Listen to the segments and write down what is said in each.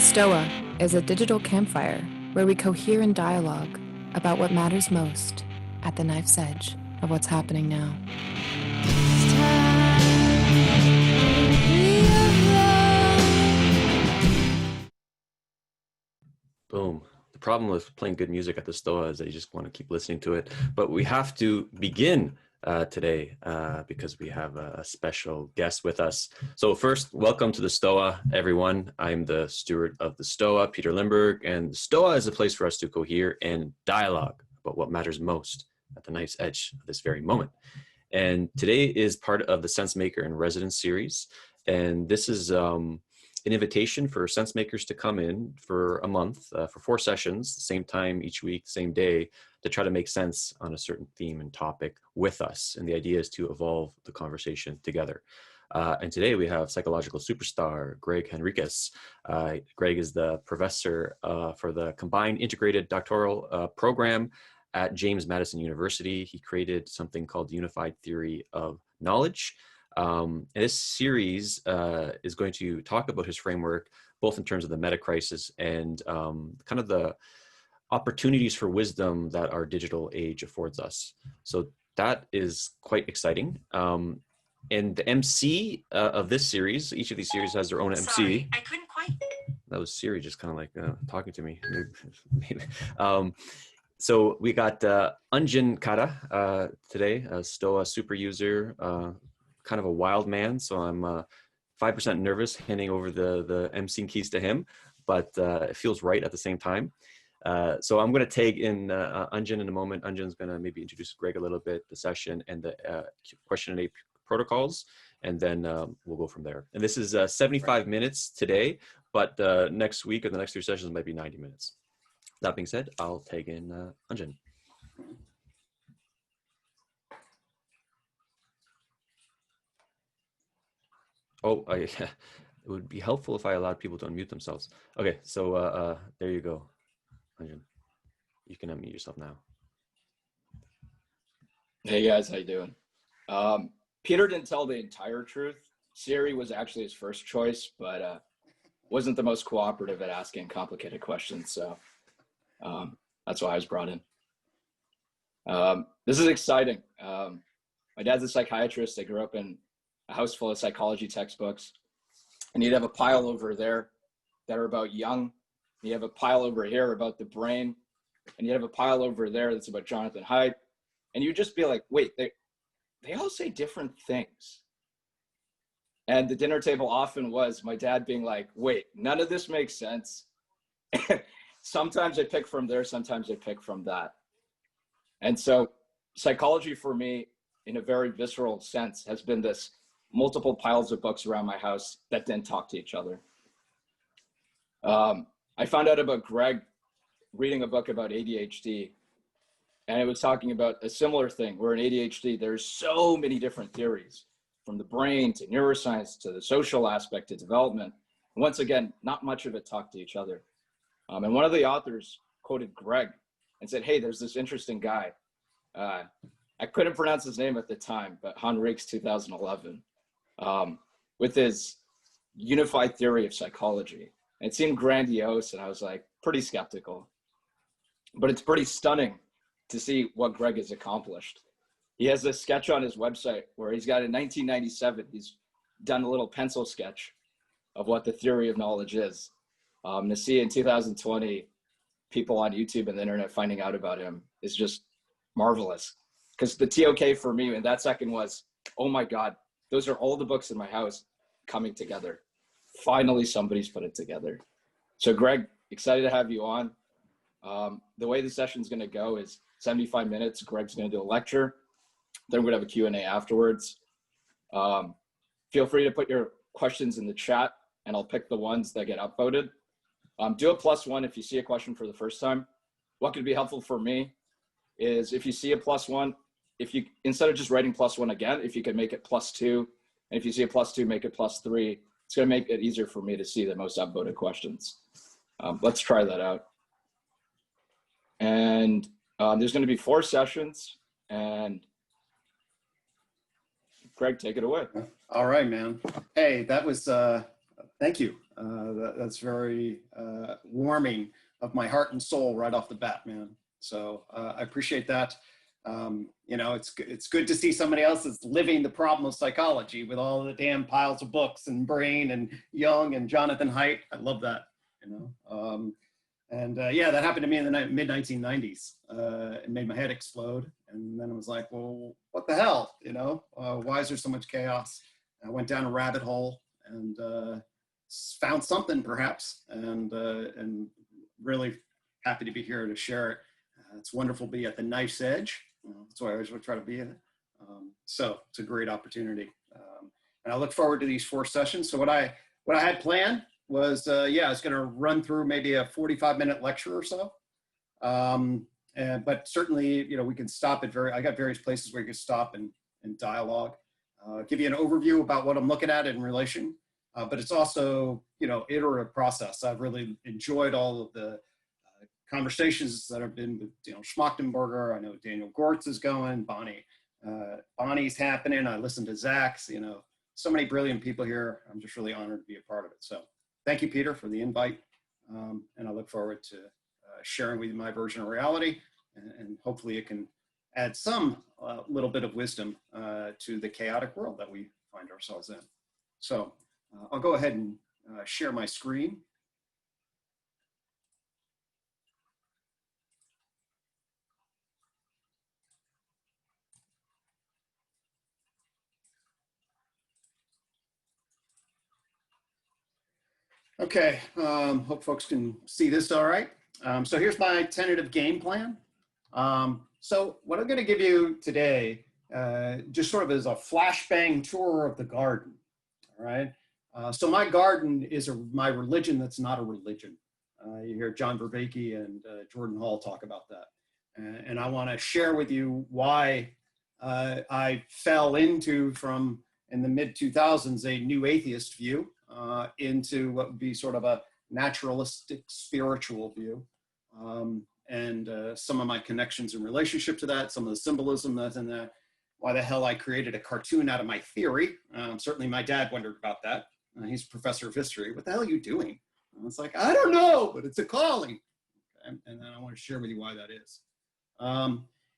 Stoa is a digital campfire where we cohere in dialogue about what matters most at the knife's edge of what's happening now. Boom. The problem with playing good music at the Stoa is that you just want to keep listening to it. But we have to begin today because we have a special guest with us. So first, welcome to the Stoa, everyone. I'm the steward of the Stoa, Peter Lindbergh, and the Stoa is a place for us to cohere and dialogue about what matters most at the knife's edge of this very moment. And today is part of the Sensemaker in Residence series. And this is an invitation for Sensemakers to come in for a month, for 4 sessions, the same time each week, same day, to try to make sense on a certain theme and topic with us. And the idea is to evolve the conversation together. And today we have psychological superstar, Gregg Henriques. Gregg is the professor for the Combined Integrated Doctoral Program at James Madison University. He created something called the Unified Theory of Knowledge. And this series is going to talk about his framework, both in terms of the meta-crises and kind of the opportunities for wisdom that our digital age affords us. So that is quite exciting. And the MC of this series, each of these series has their own MC. Sorry, I couldn't quite. That was Siri just kind of like talking to me. So we got Unjin Kara today, a Stoa super user, kind of a wild man. So I'm 5% nervous handing over the emceeing keys to him, but it feels right at the same time. So I'm going to tag in Unjin in a moment. Unjin's going to maybe introduce Gregg a little bit, the session and the question and A protocols, and then we'll go from there. And this is 75 minutes today, but next week or the next 3 sessions might be 90 minutes. That being said, I'll tag in Unjin. Oh, it would be helpful if I allowed people to unmute themselves. Okay, so there you go, Unjin. You can unmute yourself now. Hey guys, how you doing? Peter didn't tell the entire truth. Siri was actually his first choice, but wasn't the most cooperative at asking complicated questions, so that's why I was brought in. This is exciting. My dad's a psychiatrist. I grew up in a house full of psychology textbooks, and you'd have a pile over there that are about Jung. You have a pile over here about the brain, and you have a pile over there that's about Jonathan Haidt, and you'd just be like, wait, they all say different things. And the dinner table often was my dad being like, wait, none of this makes sense. Sometimes I pick from there, sometimes I pick from that. And so psychology for me, in a very visceral sense, has been this multiple piles of books around my house that didn't talk to each other. I found out about Gregg reading a book about ADHD, and it was talking about a similar thing where in ADHD, there's so many different theories, from the brain to neuroscience to the social aspect to development. And once again, not much of it talked to each other. And one of the authors quoted Gregg and said, hey, there's this interesting guy. I couldn't pronounce his name at the time, but Henriques 2011, with his unified theory of psychology. And it seemed grandiose, and I was like pretty skeptical. But it's pretty stunning to see what Gregg has accomplished. He has a sketch on his website where he's got in 1997, he's done a little pencil sketch of what the theory of knowledge is. To see in 2020, people on YouTube and the internet finding out about him is just marvelous. Because the TOK for me in that second was, oh my God, those are all the books in my house coming together. Finally, somebody's put it together. So Gregg, excited to have you on. The way the session's gonna go is 75 minutes. Gregg's gonna do a lecture. Then we're gonna have a Q&A afterwards. Feel free to put your questions in the chat and I'll pick the ones that get upvoted. Do a +1 if you see a question for the first time. What could be helpful for me is if you see a +1, if you, instead of just writing +1 again, if you could make it +2, and if you see a +2, make it +3, it's gonna make it easier for me to see the most upvoted questions. Let's try that out. And there's gonna be 4 sessions, and Gregg, take it away. All right, man. Hey, that was Thank you. That's very warming of my heart and soul right off the bat, man. So I appreciate that. You know, it's good to see somebody else that's living the problem of psychology with all the damn piles of books and Brain and Jung and Jonathan Haidt. I love that, you know. Yeah, that happened to me in the mid-1990s. It made my head explode. And then I was like, well, what the hell, you know? Why is there so much chaos? I went down a rabbit hole and found something perhaps, and really happy to be here to share it. It's wonderful to be at the knife's edge. That's why I always try to be in it. So it's a great opportunity. And I look forward to these 4 sessions. So what I had planned was, yeah, I was gonna run through maybe a 45-minute lecture or so. But certainly, you know, we can stop at I got various places where you can stop and dialogue. Give you an overview about what I'm looking at in relation. But it's also, you know, iterative process. I've really enjoyed all of the conversations that have been with, you know, Schmachtenberger. I know Daniel Gortz is going, Bonnie's happening. I listened to Zach's, you know, so many brilliant people here. I'm just really honored to be a part of it. So thank you, Peter, for the invite. And I look forward to sharing with you my version of reality. And hopefully it can add some little bit of wisdom to the chaotic world that we find ourselves in. So I'll go ahead and share my screen. Okay, hope folks can see this all right. So here's my tentative game plan. So what I'm going to give you today, just sort of is a flashbang tour of the garden, all right? So my garden is my religion that's not a religion. You hear John Vervaeke and Jordan Hall talk about that. And I want to share with you why I fell into, from in the mid-2000s, a new atheist view into what would be sort of a naturalistic spiritual view. And some of my connections in relationship to that, some of the symbolism that's in that, why the hell I created a cartoon out of my theory. Certainly my dad wondered about that. He's a professor of history. What the hell are you doing? And it's like, I don't know, but it's a calling. Okay? And then I want to share with you why that is.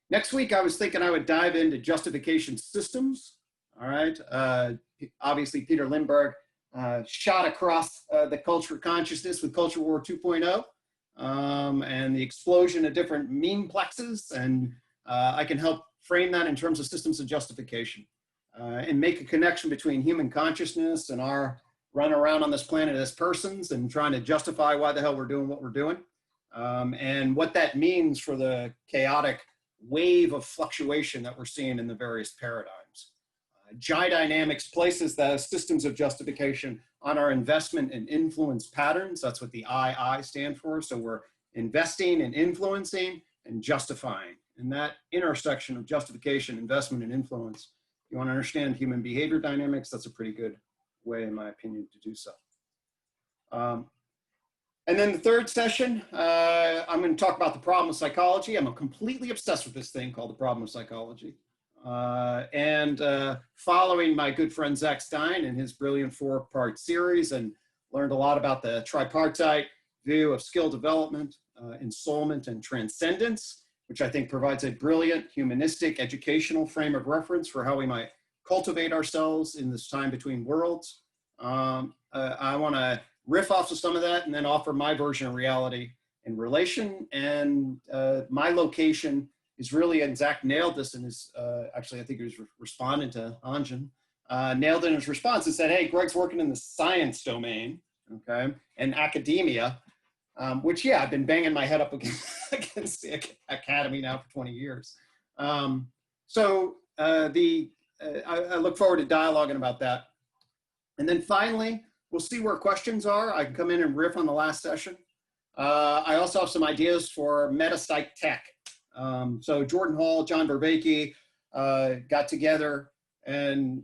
Next week, I was thinking I would dive into justification systems. All right. Obviously, Peter Lindbergh shot across the culture consciousness with Culture War 2.0 and the explosion of different memeplexes. And I can help frame that in terms of systems of justification and make a connection between human consciousness and our run around on this planet as persons and trying to justify why the hell we're doing what we're doing, and what that means for the chaotic wave of fluctuation that we're seeing in the various paradigms. Jai Dynamics places the systems of justification on our investment and influence patterns. That's what the II stand for. So we're investing and influencing and justifying. And that intersection of justification, investment, and influence, you want to understand human behavior dynamics, that's a pretty good way, in my opinion, to do so. And then the third session, I'm going to talk about the problem of psychology. I'm completely obsessed with this thing called the problem of psychology. Following my good friend Zach Stein and his brilliant 4-part series, and learned a lot about the tripartite view of skill development, ensoulment, and transcendence, which I think provides a brilliant humanistic educational frame of reference for how we might cultivate ourselves in this time between worlds. I want to riff off of some of that and then offer my version of reality in relation. And my location is really, and Zach nailed this in his, actually I think he was responding to Anjan, nailed in his response and said, hey, Gregg's working in the science domain, okay, and academia, which, yeah, I've been banging my head up against the academy now for 20 years. I look forward to dialoguing about that. And then finally, we'll see where questions are. I can come in and riff on the last session. I also have some ideas for meta-psych tech. So Jordan Hall, John Vervaeke got together, and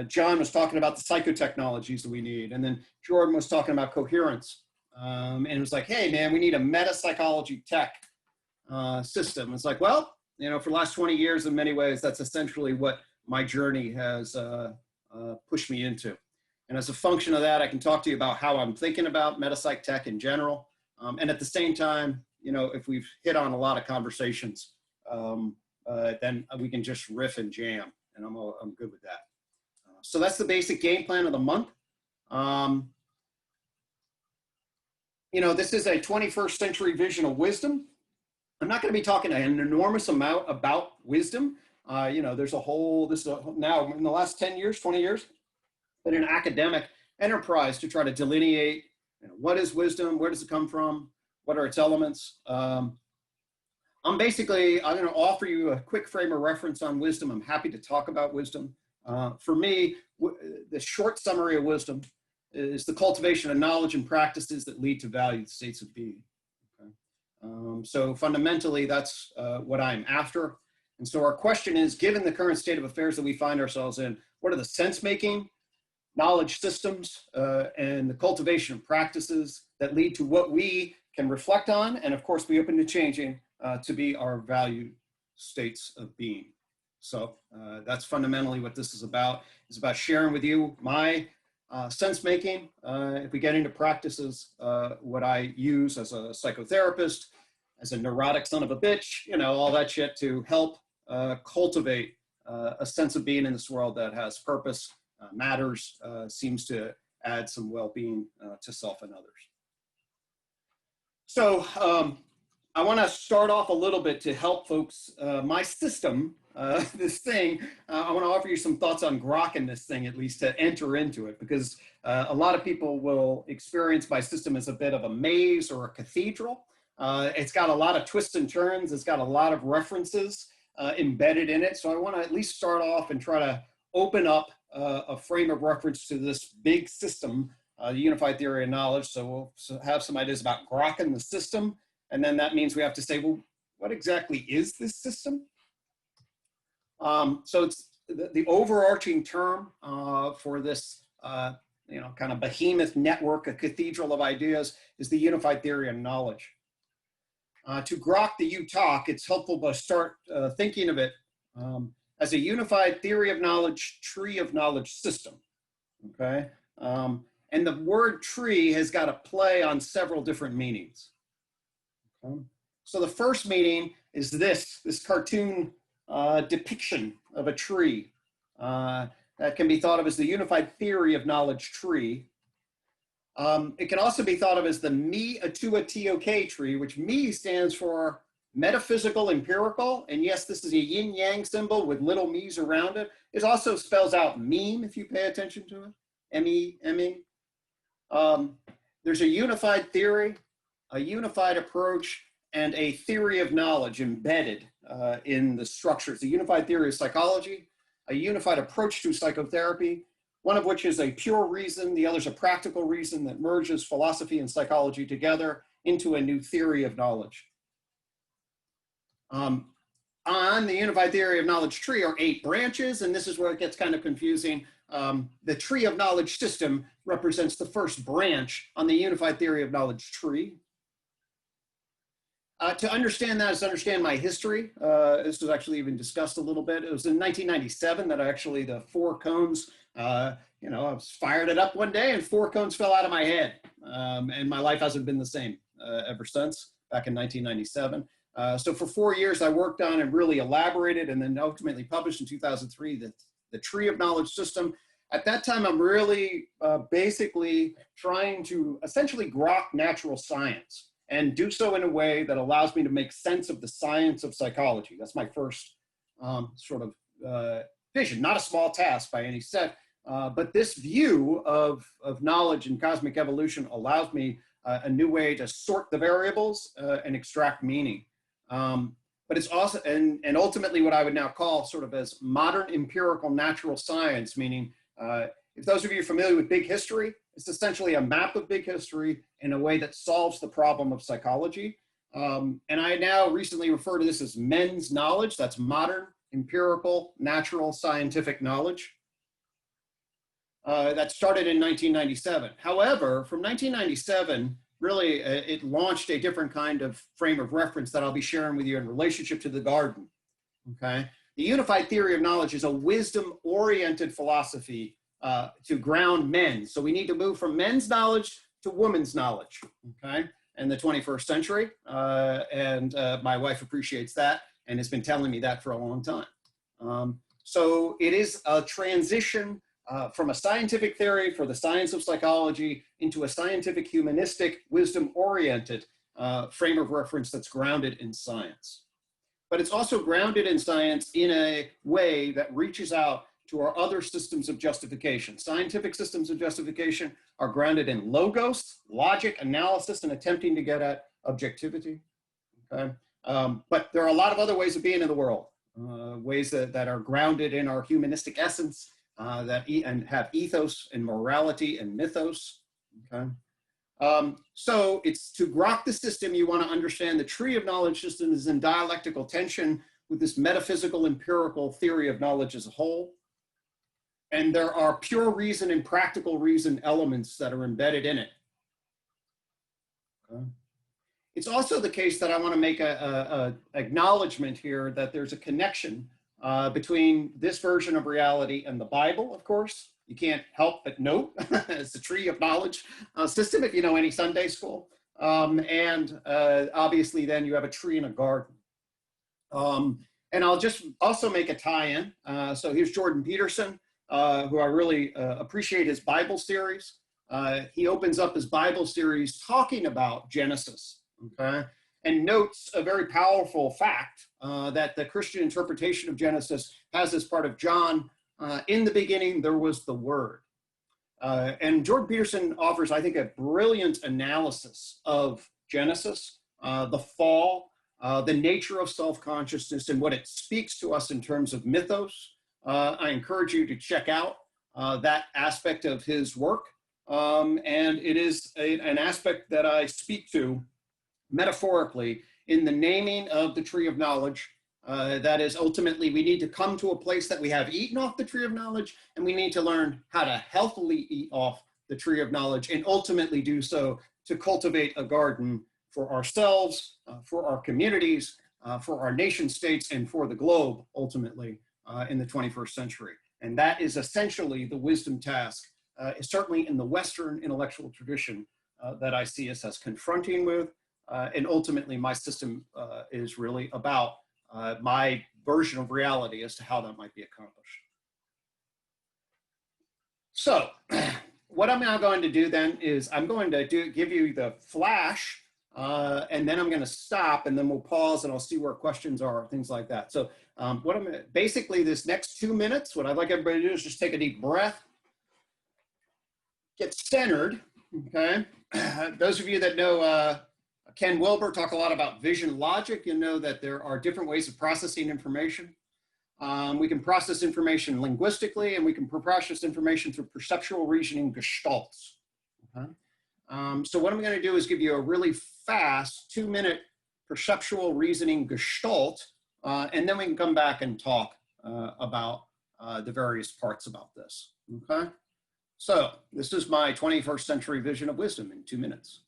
John was talking about the psychotechnologies that we need, and then Jordan was talking about coherence, and it was like, hey man, we need a meta-psychology tech system. It's like, well, for the last 20 years, in many ways, that's essentially what my journey has pushed me into. And as a function of that, I can talk to you about how I'm thinking about metapsych tech in general. And at the same time, if we've hit on a lot of conversations, then we can just riff and jam, and I'm good with that. So that's the basic game plan of the month. This is a 21st century vision of wisdom. I'm not going to be talking an enormous amount about wisdom. There's now in the last 10 years, 20 years, been an academic enterprise to try to delineate what is wisdom, where does it come from, what are its elements. I'm going to offer you a quick frame of reference on wisdom. I'm happy to talk about wisdom. For me, the short summary of wisdom is the cultivation of knowledge and practices that lead to valued states of being. Okay? So fundamentally, that's what I'm after. And so our question is, given the current state of affairs that we find ourselves in, what are the sense-making, knowledge systems, and the cultivation of practices that lead to what we can reflect on, and of course be open to changing, to be our valued states of being. So that's fundamentally what this is about. It's about sharing with you my sense-making. If we get into practices, what I use as a psychotherapist, as a neurotic son of a bitch, all that shit to help cultivate a sense of being in this world that has purpose, matters, seems to add some well-being to self and others. So I want to start off a little bit to help folks. My system, this thing, I want to offer you some thoughts on grokking this thing, at least to enter into it, because a lot of people will experience my system as a bit of a maze or a cathedral. It's got a lot of twists and turns. It's got a lot of references embedded in it. So I want to at least start off and try to open up a frame of reference to this big system, the unified theory of knowledge. So we'll have some ideas about grokking the system. And then that means we have to say, well, what exactly is this system? So it's the overarching term for this, kind of behemoth network, a cathedral of ideas, is the unified theory of knowledge. To grok the you-talk, it's helpful to start thinking of it as a unified theory of knowledge, tree of knowledge system, okay? And the word tree has got a play on several different meanings. Okay? So the first meaning is this cartoon depiction of a tree that can be thought of as the unified theory of knowledge tree. It can also be thought of as the me atua tok tree, which me stands for metaphysical empirical. And yes, this is a yin yang symbol with little me's around it. It also spells out meme if you pay attention to it, M-E-M-E. There's a unified theory, a unified approach, and a theory of knowledge embedded in the structures. The unified theory of psychology, a unified approach to psychotherapy, one of which is a pure reason, the other is a practical reason that merges philosophy and psychology together into a new theory of knowledge. On the unified theory of knowledge tree are 8 branches, and this is where it gets kind of confusing. The tree of knowledge system represents the first branch on the unified theory of knowledge tree. To understand that is to understand my history. This was actually even discussed a little bit. It was in 1997 that actually the 4 cones, I was fired it up one day and 4 cones fell out of my head. And my life hasn't been the same ever since, back in 1997. So for 4 years, I worked on and really elaborated and then ultimately published in 2003, the tree of knowledge system. At that time, I'm really basically trying to essentially grok natural science and do so in a way that allows me to make sense of the science of psychology. That's my first sort of vision, not a small task by any set, but this view of knowledge and cosmic evolution allows me a new way to sort the variables and extract meaning. But it's also, and ultimately what I would now call sort of as modern empirical natural science, meaning if those of you are familiar with big history, it's essentially a map of big history in a way that solves the problem of psychology. And I now recently refer to this as men's knowledge. That's modern, empirical, natural, scientific knowledge. That started in 1997. However, from 1997, really, it launched a different kind of frame of reference that I'll be sharing with you in relationship to the garden, okay? The unified theory of knowledge is a wisdom-oriented philosophy to ground men. So we need to move from men's knowledge to women's knowledge, okay, in the 21st century. And my wife appreciates that and has been telling me that for a long time. So it is a transition from a scientific theory for the science of psychology into a scientific, humanistic, wisdom-oriented frame of reference that's grounded in science. But it's also grounded in science in a way that reaches out to our other systems of justification. Scientific systems of justification are grounded in logos, logic, analysis, and attempting to get at objectivity. Okay? But there are a lot of other ways of being in the world, ways that are grounded in our humanistic essence, and have ethos and morality and mythos. Okay? So it's to grok the system, you want to understand the tree of knowledge system is in dialectical tension with this metaphysical empirical theory of knowledge as a whole. And there are pure reason and practical reason elements that are embedded in it. Okay. It's also the case that I want to make a acknowledgement here that there's a connection between this version of reality and the Bible, of course. You can't help but note it's the tree of knowledge system if you know any Sunday school. And obviously then you have a tree in a garden. And I'll just also make a tie-in. So here's Jordan Peterson, who I really appreciate his Bible series. He opens up his Bible series talking about Genesis, okay? And notes a very powerful fact that the Christian interpretation of Genesis has as part of John, in the beginning, there was the Word. And Jordan Peterson offers, I think, a brilliant analysis of Genesis, the fall, the nature of self-consciousness, and what it speaks to us in terms of mythos. I encourage you to check out that aspect of his work. And it is an aspect that I speak to metaphorically in the naming of the tree of knowledge. That is, ultimately, we need to come to a place that we have eaten off the tree of knowledge, and we need to learn how to healthily eat off the tree of knowledge, and ultimately do so to cultivate a garden for ourselves, for our communities, for our nation states, and for the globe, ultimately, in the 21st century. And that is essentially the wisdom task, certainly in the Western intellectual tradition that I see us as confronting with. And ultimately, my system is really about my version of reality as to how that might be accomplished. So what I'm now going to do then is I'm going to give you the flash, and then I'm going to stop, and then we'll pause, and I'll see where questions are, things like that. So basically this next 2 minutes, what I'd like everybody to do is just take a deep breath, get centered, okay? Those of you that know Ken Wilber talk a lot about vision logic. You know that there are different ways of processing information. We can process information linguistically, and we can process information through perceptual reasoning gestalts. Okay? So what I'm going to do is give you a really fast 2-minute perceptual reasoning gestalt, and then we can come back and talk about the various parts about this. Okay? So this is my 21st century vision of wisdom in 2 minutes.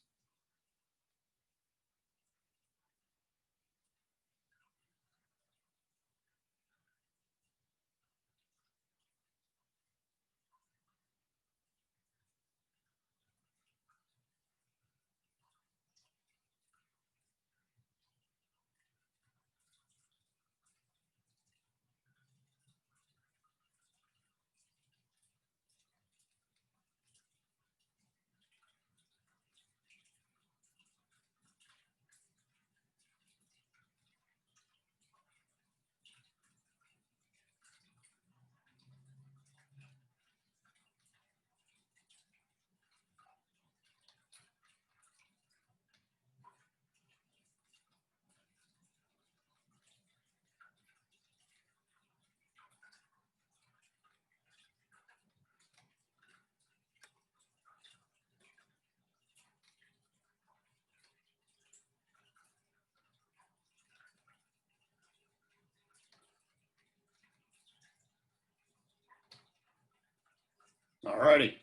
All righty,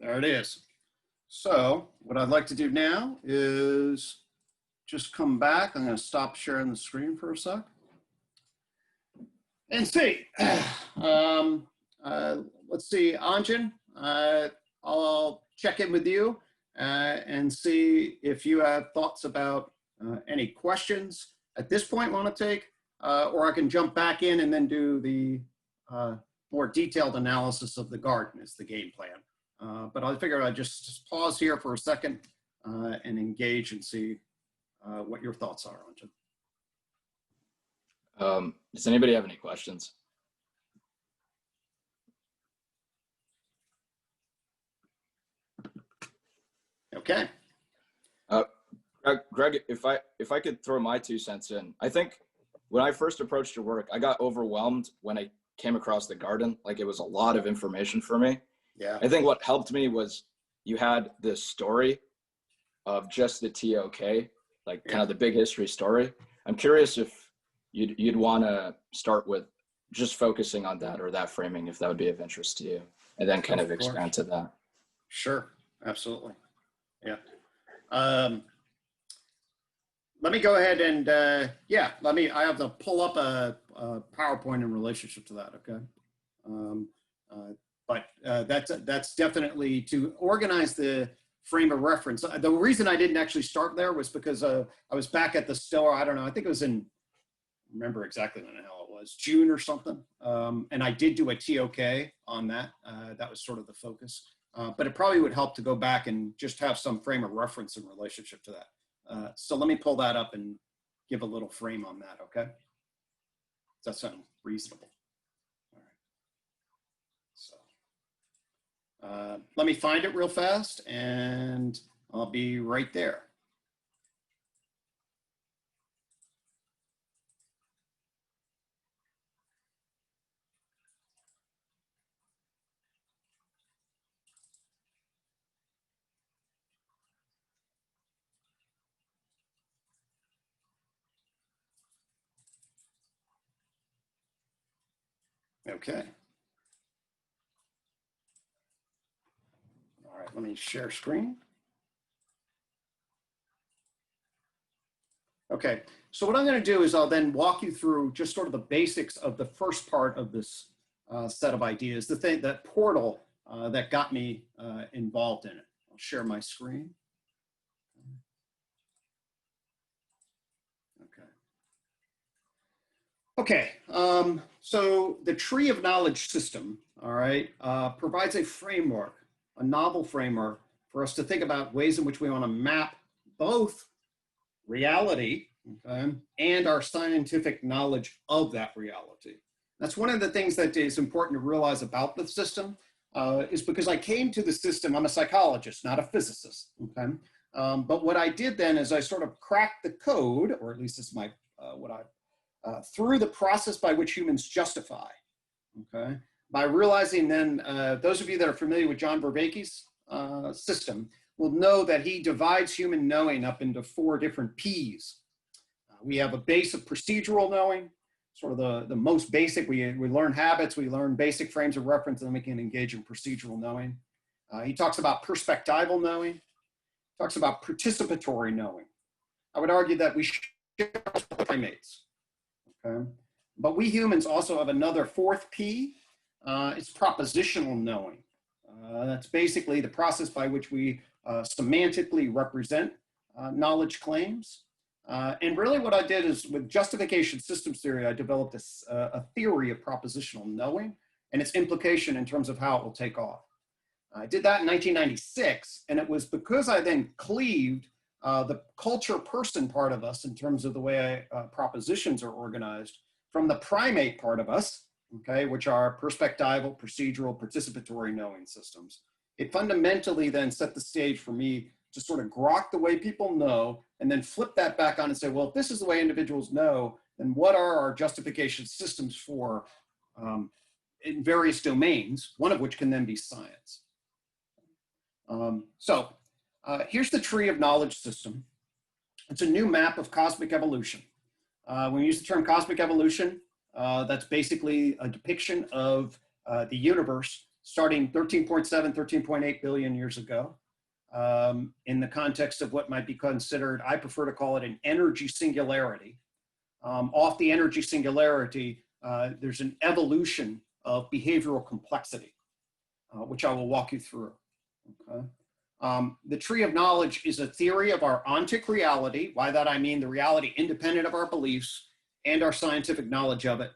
there it is. So what I'd like to do now is just come back. I'm going to stop sharing the screen for a sec and see. let's see, Anjan, I'll check in with you and see if you have thoughts about any questions at this point want to take, or I can jump back in and then do the more detailed analysis of the garden as the game plan. But I figured I'd just pause here for a second and engage and see what your thoughts are, Anjan. Does anybody have any questions? Okay. Greg, if I could throw my 2 cents in, I think when I first approached your work, I got overwhelmed when I came across the garden. Like, it was a lot of information for me. Yeah. I think what helped me was you had this story of just the TOK, like kind of the big history story. I'm curious if you'd want to start with just focusing on that, or that framing, if that would be of interest to you, and then kind of expand to that. Sure, absolutely. Yeah. Let me go ahead and, I have to pull up a PowerPoint in relationship to that, okay? That's definitely to organize the frame of reference. The reason I didn't actually start there was because I was back at the Stoa, I don't know, I think it was in, I remember exactly when the hell it was, June or something. And I did do a TOK on that. That was sort of the focus. But it probably would help to go back and just have some frame of reference in relationship to that. So let me pull that up and give a little frame on that, okay? Does that sound reasonable? All right. So let me find it real fast and I'll be right there. Okay. All right, let me share screen. Okay, so what I'm going to do is I'll then walk you through just sort of the basics of the first part of this set of ideas, that portal that got me involved in it. I'll share my screen. Okay, so the tree of knowledge system, all right, provides a framework, a novel framework for us to think about ways in which we want to map both reality, okay, and our scientific knowledge of that reality. That's one of the things that is important to realize about the system, is because I came to the system, I'm a psychologist, not a physicist, okay? But what I did then is I sort of cracked the code, or at least this is my, through the process by which humans justify, okay? By realizing then, those of you that are familiar with John Vervaeke's system will know that he divides human knowing up into 4 different P's. We have a base of procedural knowing, sort of the most basic. We learn habits, we learn basic frames of reference, and then we can engage in procedural knowing. He talks about perspectival knowing, talks about participatory knowing. I would argue that we share primates. Okay. But we humans also have another 4th P. It's propositional knowing. That's basically the process by which we semantically represent knowledge claims. And really what I did is with justification systems theory, I developed a theory of propositional knowing and its implication in terms of how it will take off. I did that in 1996, and it was because I then cleaved the culture person part of us in terms of the way propositions are organized from the primate part of us, okay, which are perspectival, procedural, participatory knowing systems. It fundamentally then set the stage for me to sort of grok the way people know and then flip that back on and say, well, if this is the way individuals know, then what are our justification systems for in various domains, one of which can then be science. Here's the tree of knowledge system. It's a new map of cosmic evolution. When we use the term cosmic evolution, that's basically a depiction of the universe starting 13.7, 13.8 billion years ago, in the context of what might be considered, I prefer to call it an energy singularity. Off the energy singularity, there's an evolution of behavioral complexity. which I will walk you through. Okay. The tree of knowledge is a theory of our ontic reality. By that I mean the reality independent of our beliefs and our scientific knowledge of it.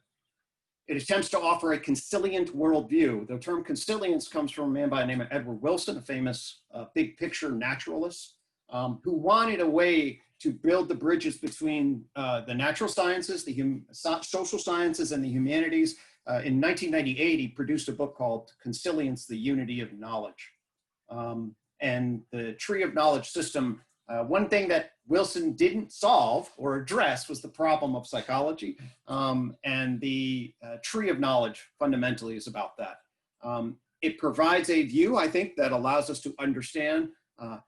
It attempts to offer a consilient worldview. The term consilience comes from a man by the name of Edward Wilson, a famous big picture naturalist, who wanted a way to build the bridges between the natural sciences, the social sciences, and the humanities. In 1998, he produced a book called Consilience, the Unity of Knowledge. And the tree of knowledge system, one thing that Wilson didn't solve or address was the problem of psychology. And the tree of knowledge fundamentally is about that. It provides a view, I think, that allows us to understand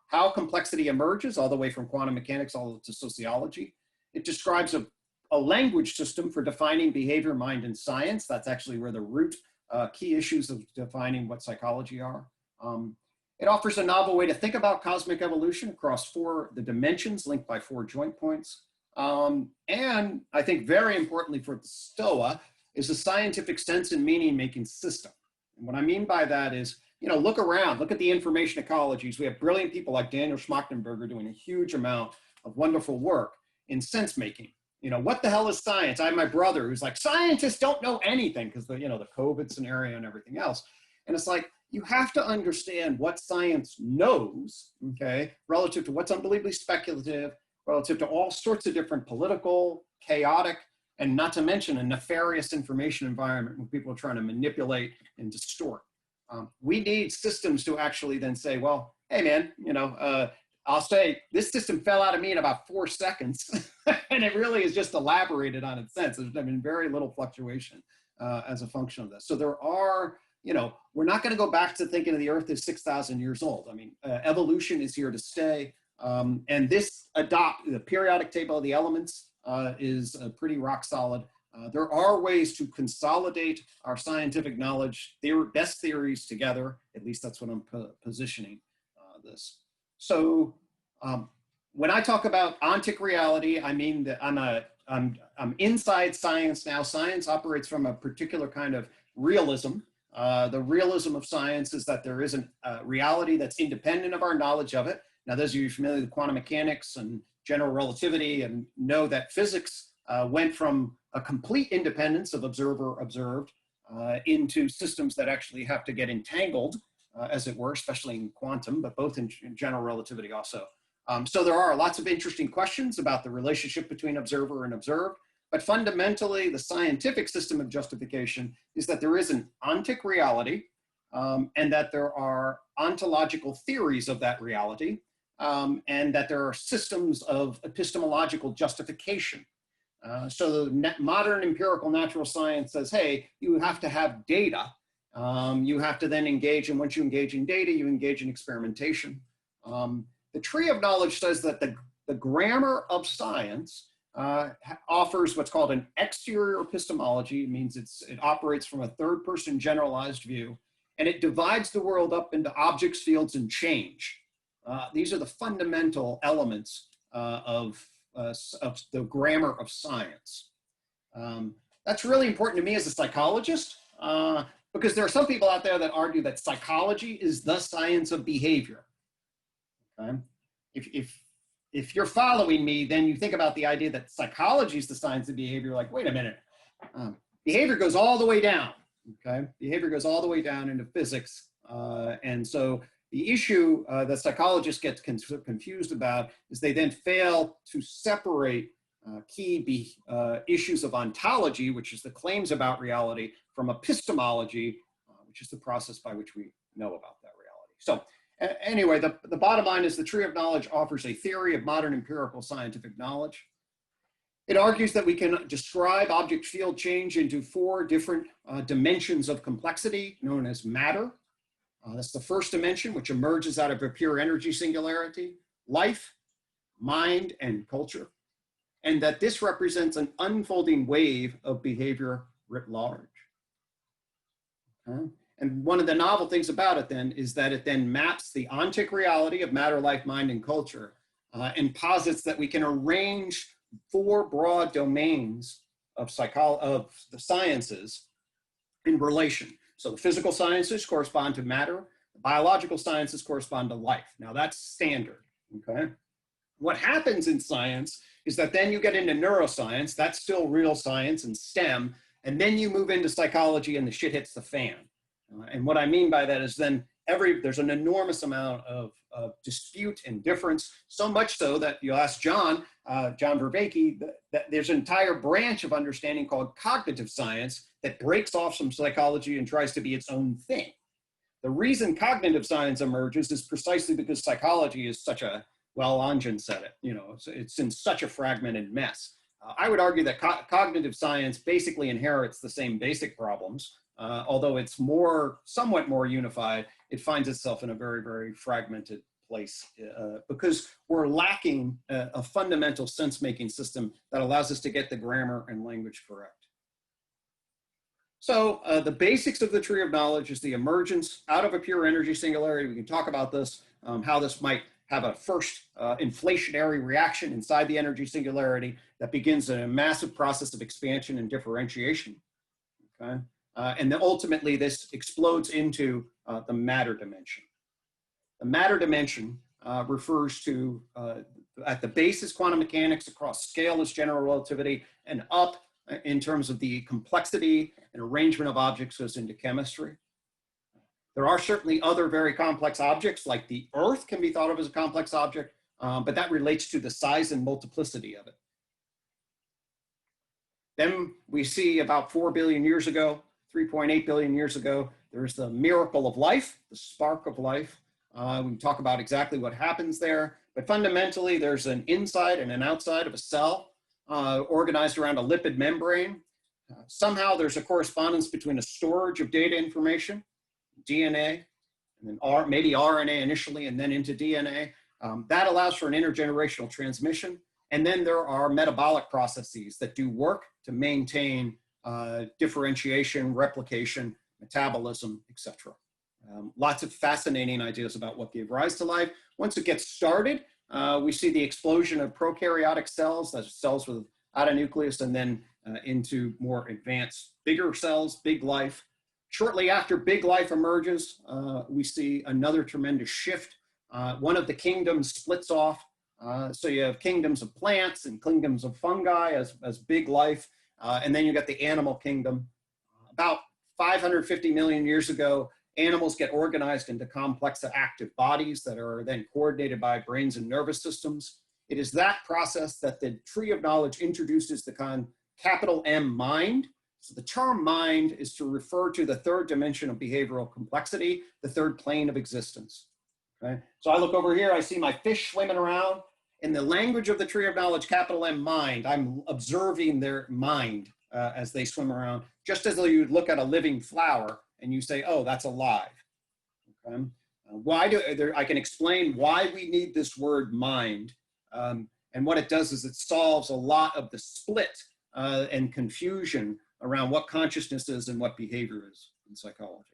how complexity emerges, all the way from quantum mechanics all the way to sociology. It describes a language system for defining behavior, mind, and science. That's actually where the root key issues of defining what psychology are. It offers a novel way to think about cosmic evolution across the dimensions linked by 4 joint points. And I think very importantly for the Stoa is a scientific sense and meaning making system. And what I mean by that is, look around, look at the information ecologies. We have brilliant people like Daniel Schmachtenberger doing a huge amount of wonderful work in sense making. What the hell is science? I have my brother who's like, scientists don't know anything because the COVID scenario and everything else. And it's like, you have to understand what science knows, okay, relative to what's unbelievably speculative, relative to all sorts of different political, chaotic, and not to mention a nefarious information environment where people are trying to manipulate and distort. We need systems to actually then say, well, hey man, I'll say this system fell out of me in about 4 seconds, and it really is just elaborated on its sense. There's been very little fluctuation as a function of this. So there are, we're not going to go back to thinking of the Earth as 6,000 years old. I mean, evolution is here to stay. And the periodic table of the elements is pretty rock solid. There are ways to consolidate our scientific knowledge, best theories together. At least that's what I'm positioning this. So when I talk about ontic reality, I mean that I'm inside science now. Science operates from a particular kind of realism. The realism of science is that there is a reality that's independent of our knowledge of it. Now, those of you familiar with quantum mechanics and general relativity and know that physics went from a complete independence of observer-observed into systems that actually have to get entangled, as it were, especially in quantum, but both in general relativity also. So there are lots of interesting questions about the relationship between observer and observed. But fundamentally, the scientific system of justification is that there is an ontic reality and that there are ontological theories of that reality and that there are systems of epistemological justification. So the modern empirical natural science says, hey, you have to have data. You have to then engage, and once you engage in data, you engage in experimentation. The tree of knowledge says that the grammar of science offers what's called an exterior epistemology. It means it operates from a third-person generalized view, and it divides the world up into objects, fields, and change. These are the fundamental elements of the grammar of science. That's really important to me as a psychologist, because there are some people out there that argue that psychology is the science of behavior. Okay? If you're following me, then you think about the idea that psychology is the science of behavior. Like, wait a minute, behavior goes all the way down. Okay, behavior goes all the way down into physics, and so the issue that psychologists get confused about is they then fail to separate key issues of ontology, which is the claims about reality, from epistemology, which is the process by which we know about that reality. So. Anyway, the bottom line is the tree of knowledge offers a theory of modern empirical scientific knowledge. It argues that we can describe object field change into 4 different dimensions of complexity known as matter. That's the first dimension, which emerges out of a pure energy singularity, life, mind, and culture. And that this represents an unfolding wave of behavior writ large. Okay? And one of the novel things about it then is that it then maps the ontic reality of matter, life, mind, and culture and posits that we can arrange 4 broad domains of the sciences in relation. So the physical sciences correspond to matter, the biological sciences correspond to life. Now that's standard, okay? What happens in science is that then you get into neuroscience, that's still real science and STEM, and then you move into psychology and the shit hits the fan. And what I mean by that is then there's an enormous amount of dispute and difference, so much so that you ask John Vervaeke, that there's an entire branch of understanding called cognitive science that breaks off from psychology and tries to be its own thing. The reason cognitive science emerges is precisely because psychology is such a, well, Anjan said it, you know, it's in such a fragmented mess. I would argue that cognitive science basically inherits the same basic problems, although it's somewhat more unified. It finds itself in a very, very fragmented place because we're lacking a fundamental sense-making system that allows us to get the grammar and language correct. So the basics of the tree of knowledge is the emergence out of a pure energy singularity. We can talk about this, how this might have a first inflationary reaction inside the energy singularity that begins a massive process of expansion and differentiation, okay? And then ultimately this explodes into the matter dimension. The matter dimension refers to, at the base is quantum mechanics, across scale is general relativity, and up in terms of the complexity and arrangement of objects goes into chemistry. There are certainly other very complex objects, like the Earth can be thought of as a complex object, but that relates to the size and multiplicity of it. Then we see about 4 billion years ago, 3.8 billion years ago, there's the miracle of life, the spark of life. We can talk about exactly what happens there, but fundamentally there's an inside and an outside of a cell organized around a lipid membrane. Somehow there's a correspondence between a storage of data information, DNA, and then maybe RNA initially and then into DNA. That allows for an intergenerational transmission. And then there are metabolic processes that do work to maintain differentiation, replication, metabolism, etc. Lots of fascinating ideas about what gave rise to life. Once it gets started, we see the explosion of prokaryotic cells, that's cells without a nucleus, and then into more advanced, bigger cells, big life. Shortly after big life emerges, we see another tremendous shift. One of the kingdoms splits off. So you have kingdoms of plants and kingdoms of fungi as big life. And then you got the animal kingdom. About 550 million years ago, animals get organized into complex active bodies that are then coordinated by brains and nervous systems. It is that process that the tree of knowledge introduces the capital M mind. So the term mind is to refer to the third dimension of behavioral complexity, the third plane of existence. Okay? So I look over here, I see my fish swimming around. In the language of the tree of knowledge, capital M mind, I'm observing their mind as they swim around, just as though you'd look at a living flower and you say, oh, that's alive. Okay? I can explain why we need this word mind. And what it does is it solves a lot of the split and confusion around what consciousness is and what behavior is in psychology.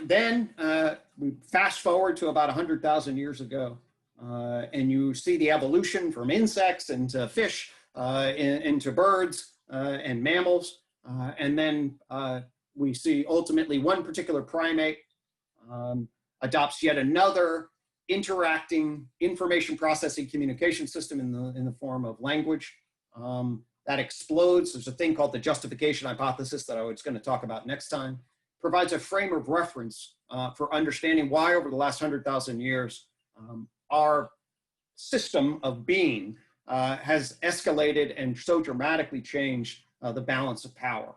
Then we fast forward to about 100,000 years ago, and you see the evolution from insects into fish, into birds and mammals. And then we see ultimately one particular primate adopts yet another interacting information processing communication system in the form of language. That explodes. There's a thing called the Justification Hypothesis that I was going to talk about next time. Provides a frame of reference for understanding why over the last 100,000 years, our system of being has escalated and so dramatically changed the balance of power.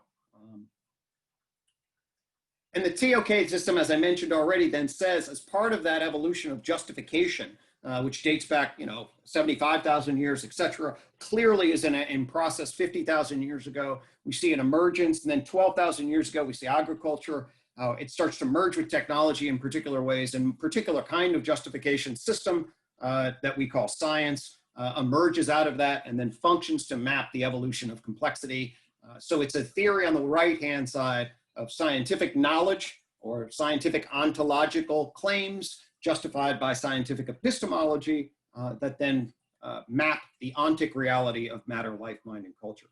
And the TOK system, as I mentioned already, then says, as part of that evolution of justification, which dates back, 75,000 years, et cetera, clearly is in process 50,000 years ago. We see an emergence, and then 12,000 years ago, we see agriculture. It starts to merge with technology in particular ways, and particular kind of justification system that we call science emerges out of that and then functions to map the evolution of complexity. So it's a theory on the right-hand side of scientific knowledge or scientific ontological claims justified by scientific epistemology that then map the ontic reality of matter, life, mind, and culture.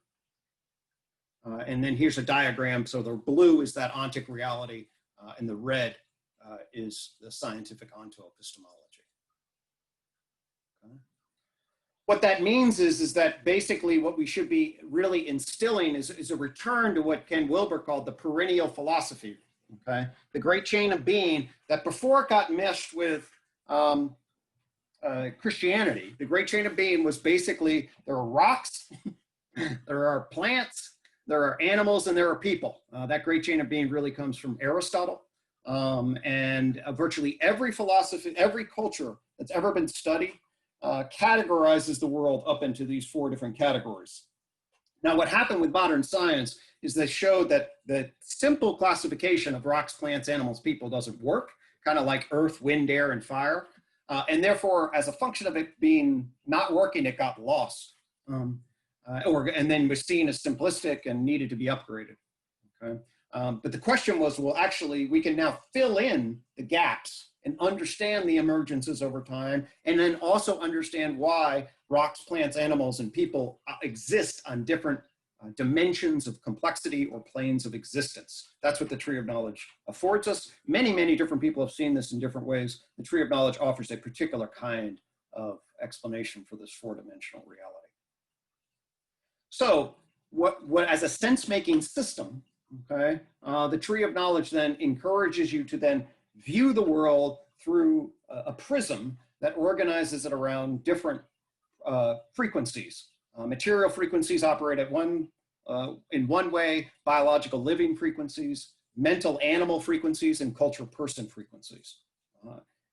And then here's a diagram. So the blue is that ontic reality, and the red is the scientific ontoepistemology. Okay. What that means is that basically what we should be really instilling is a return to what Ken Wilber called the perennial philosophy, okay? The great chain of being that before it got meshed with Christianity, the great chain of being was basically there are rocks, there are plants, there are animals, and there are people. That great chain of being really comes from Aristotle. And virtually every philosophy, every culture that's ever been studied categorizes the world up into these 4 different categories. Now, what happened with modern science is they showed that the simple classification of rocks, plants, animals, people doesn't work, kind of like earth, wind, air, and fire. And therefore, as a function of it being not working, it got lost. And then was seen as simplistic and needed to be upgraded. Okay? But the question was, well, actually, we can now fill in the gaps and understand the emergences over time, and then also understand why rocks, plants, animals, and people exist on different dimensions of complexity or planes of existence. That's what the tree of knowledge affords us. Many, many different people have seen this in different ways. The tree of knowledge offers a particular kind of explanation for this 4-dimensional reality. So what as a sense-making system, okay, the tree of knowledge then encourages you to then view the world through a prism that organizes it around different frequencies. Material frequencies operate at in one way, biological living frequencies, mental animal frequencies, and culture person frequencies.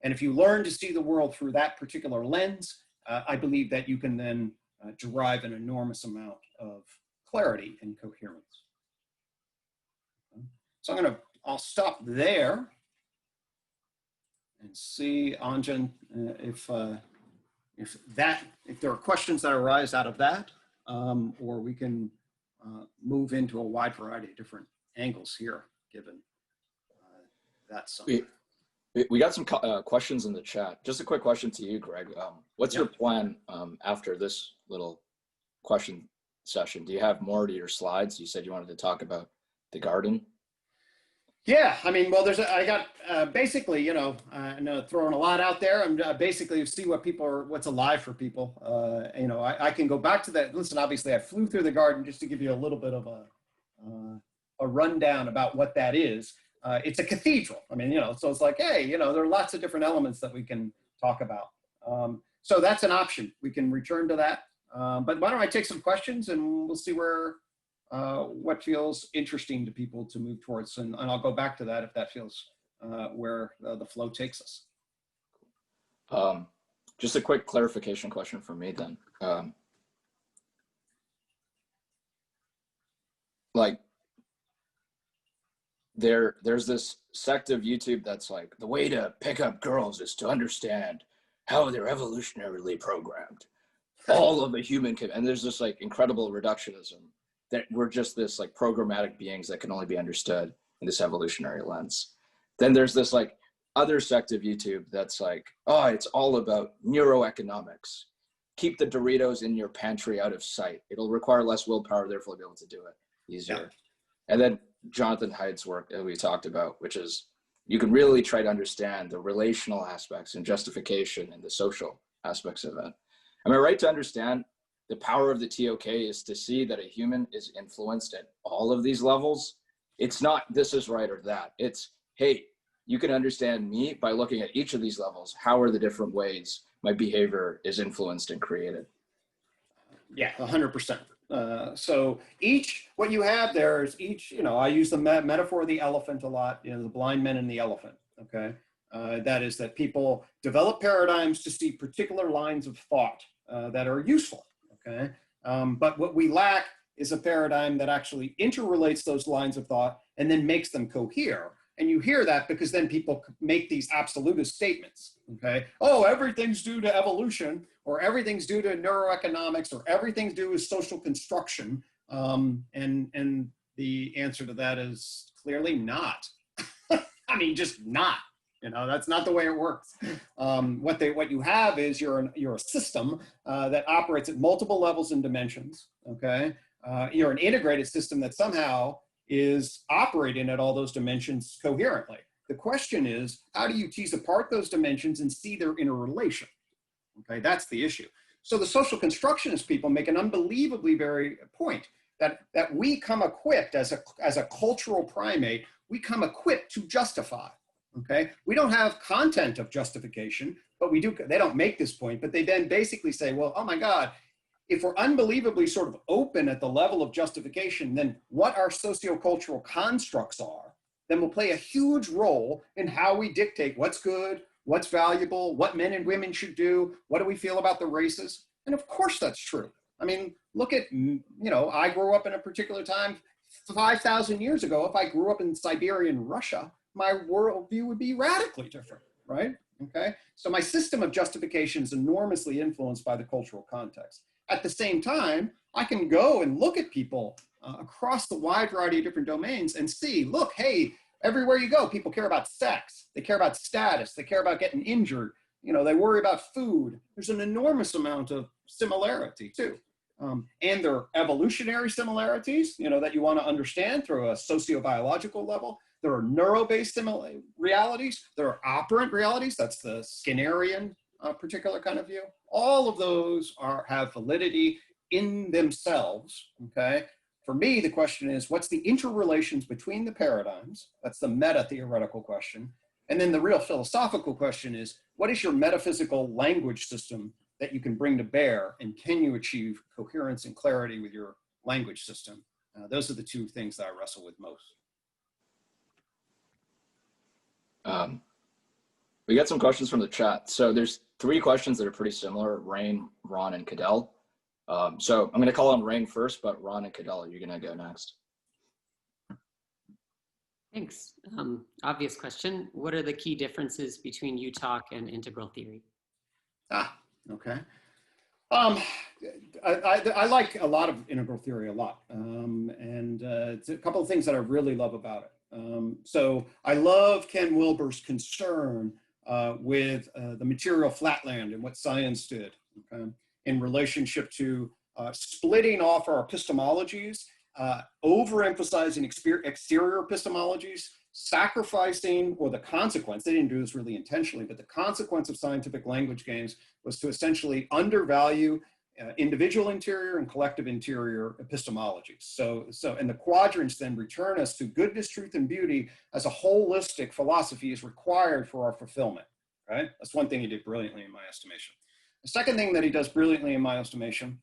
And if you learn to see the world through that particular lens, I believe that you can then derive an enormous amount of clarity and coherence. So I'll stop there and see, Anjan, if there are questions that arise out of that, or we can move into a wide variety of different angles here, given that summary. We got some questions in the chat. Just a quick question to you, Greg. What's your plan after this little question session? Do you have more to your slides? You said you wanted to talk about the garden. Yeah, I mean, well, I got basically, you know, I know throwing a lot out there. I'm basically see what's alive for people. You know, I can go back to that. Listen, obviously, I flew through the garden just to give you a little bit of a rundown about what that is. It's a cathedral. I mean, you know, so it's like, hey, you know, there are lots of different elements that we can talk about. So that's an option. We can return to that. But why don't I take some questions and we'll see what feels interesting to people to move towards. And I'll go back to that if that feels where the flow takes us. Just a quick clarification question from me then. Like, there's this sect of YouTube that's like, the way to pick up girls is to understand how they're evolutionarily programmed. All of a human can, and there's this like incredible reductionism that we're just this like programmatic beings that can only be understood in this evolutionary lens. Then there's this like other sect of YouTube that's like, oh, it's all about neuroeconomics. Keep the Doritos in your pantry out of sight. It'll require less willpower, therefore be able to do it easier. Yeah. And then Jonathan Haidt's work that we talked about, which is you can really try to understand the relational aspects and justification and the social aspects of it. Am I right to understand the power of the TOK is to see that a human is influenced at all of these levels? It's not this is right or that. It's, hey, you can understand me by looking at each of these levels. How are the different ways my behavior is influenced and created? Yeah, 100%. So what you have there is you know, I use the metaphor of the elephant a lot, you know, the blind men and the elephant, okay? That is that people develop paradigms to see particular lines of thought that are useful, okay? But what we lack is a paradigm that actually interrelates those lines of thought and then makes them cohere. And you hear that because then people make these absolutist statements, okay? Oh, everything's due to evolution, or everything's due to neuroeconomics, or everything's due to social construction. And the answer to that is clearly not. I mean, just not. You know, that's not the way it works. What you have is you're a system that operates at multiple levels and dimensions, okay? you're an integrated system that somehow is operating at all those dimensions coherently. The question is, how do you tease apart those dimensions and see their interrelation? Okay, that's the issue. So the social constructionist people make an unbelievably very point that we come equipped as a cultural primate, we come equipped to justify. Okay, we don't have content of justification, but we do. They don't make this point, but they then basically say, well, oh my God, if we're unbelievably sort of open at the level of justification, then what our sociocultural constructs are, then will play a huge role in how we dictate what's good, what's valuable, what men and women should do, what do we feel about the races? And of course that's true. I mean, look at, I grew up in a particular time, 5,000 years ago. If I grew up in Siberian Russia, my worldview would be radically different, right? Okay, so my system of justification is enormously influenced by the cultural context. At the same time, I can go and look at people across the wide variety of different domains and see, look, hey, everywhere you go, people care about sex, they care about status, they care about getting injured, they worry about food. There's an enormous amount of similarity too. And there are evolutionary similarities, that you want to understand through a sociobiological level. There are neuro-based realities. There are operant realities. That's the Skinnerian particular kind of view. All of those have validity in themselves, okay? For me, the question is, what's the interrelations between the paradigms? That's the meta-theoretical question. And then the real philosophical question is, what is your metaphysical language system that you can bring to bear? And can you achieve coherence and clarity with your language system? Those are the two things that I wrestle with most. We got some questions from the chat. So there's 3 questions that are pretty similar: Rain, Ron, and Cadell. So I'm going to call on Rain first, but Ron and Cadell, you're going to go next. Thanks. Obvious question. What are the key differences between U-talk and integral theory? Okay. I like a lot of integral theory a lot. It's a couple of things that I really love about it. So I love Ken Wilber's concern with the material flatland and what science did, okay, in relationship to splitting off our epistemologies, overemphasizing exterior epistemologies, sacrificing, or the consequence, they didn't do this really intentionally, but the consequence of scientific language games was to essentially undervalue individual interior and collective interior epistemologies. And the quadrants then return us to goodness, truth, and beauty as a holistic philosophy is required for our fulfillment, right? That's one thing he did brilliantly in my estimation. The second thing that he does brilliantly in my estimation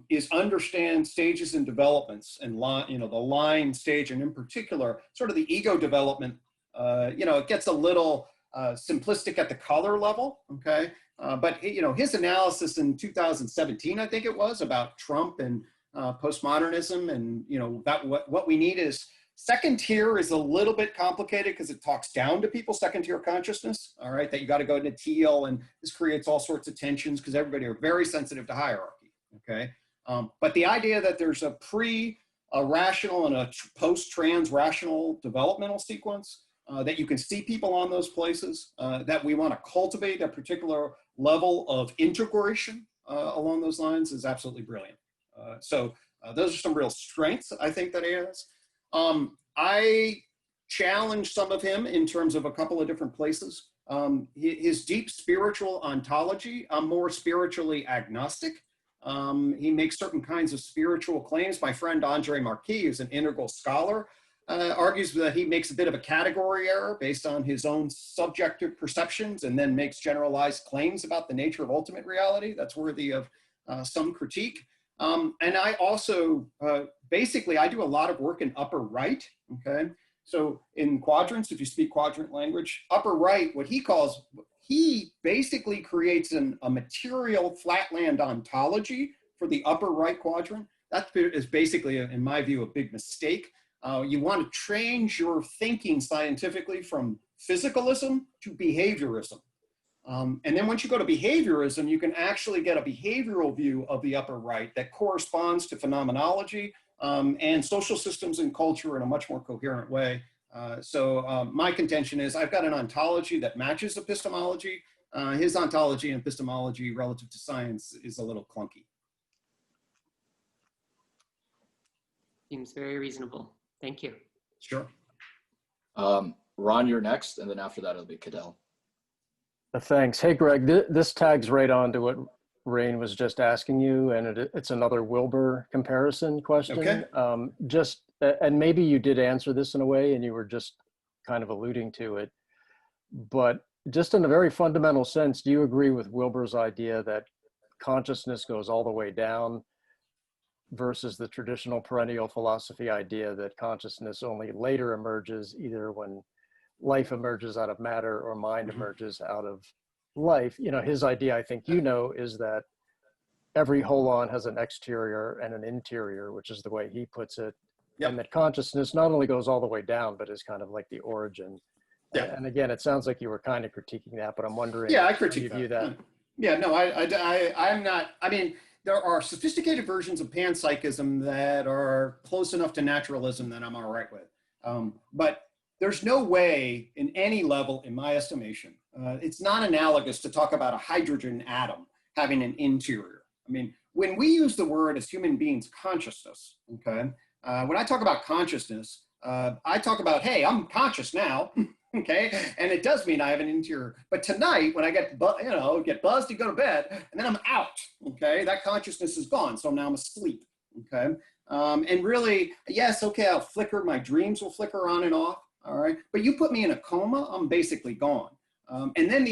is understand stages and developments and the line stage, and in particular, sort of the ego development. It gets a little simplistic at the color level, okay? But his analysis in 2017, I think it was, about Trump and postmodernism, and that what we need is second tier is a little bit complicated because it talks down to people, second tier consciousness, all right, that you got to go into teal, and this creates all sorts of tensions because everybody are very sensitive to hierarchy, okay? But the idea that there's a rational and a post-trans rational developmental sequence, that you can see people on those places, that we want to cultivate a particular level of integration along those lines is absolutely brilliant. So those are some real strengths I think that he has. I challenge some of him in terms of a couple of different places. His deep spiritual ontology, I'm more spiritually agnostic. He makes certain kinds of spiritual claims. My friend Andre Marquis, who's an integral scholar, argues that he makes a bit of a category error based on his own subjective perceptions and then makes generalized claims about the nature of ultimate reality. That's worthy of some critique. And I also, basically, I do a lot of work in upper right, okay? So in quadrants, if you speak quadrant language, upper right, what he basically creates a material flatland ontology for the upper right quadrant. That is basically, in my view, a big mistake. You want to change your thinking scientifically from physicalism to behaviorism. And then once you go to behaviorism, you can actually get a behavioral view of the upper right that corresponds to phenomenology and social systems and culture in a much more coherent way. So my contention is I've got an ontology that matches epistemology. His ontology and epistemology relative to science is a little clunky. Seems very reasonable. Thank you. Sure. Ron, you're next, and then after that, it'll be Cadell. Thanks. Hey, Greg, this tags right on to what Rain was just asking you, and it's another Wilbur comparison question. Okay. And maybe you did answer this in a way, and you were just kind of alluding to it, but just in a very fundamental sense, do you agree with Wilbur's idea that consciousness goes all the way down versus the traditional perennial philosophy idea that consciousness only later emerges, either when life emerges out of matter or mind emerges out of life? You know, his idea, I think you know, is that every holon has an exterior and an interior, which is the way he puts it. Yep. And that consciousness not only goes all the way down, but is kind of like the origin. Yeah. And again, it sounds like you were kind of critiquing that, but I'm wondering I how you view that. Yeah, no, I'm not, I mean, there are sophisticated versions of panpsychism that are close enough to naturalism that I'm all right with. But there's no way in any level, in my estimation, it's not analogous to talk about a hydrogen atom having an interior. I mean, when we use the word as human beings, consciousness, okay? When I talk about consciousness, I talk about, hey, I'm conscious now, okay? And it does mean I have an interior. But tonight, when I get buzzed to go to bed, and then I'm out, okay? That consciousness is gone, so now I'm asleep, okay? And really, yes, okay, I'll flicker, my dreams will flicker on and off, all right? But you put me in a coma, I'm basically gone. And then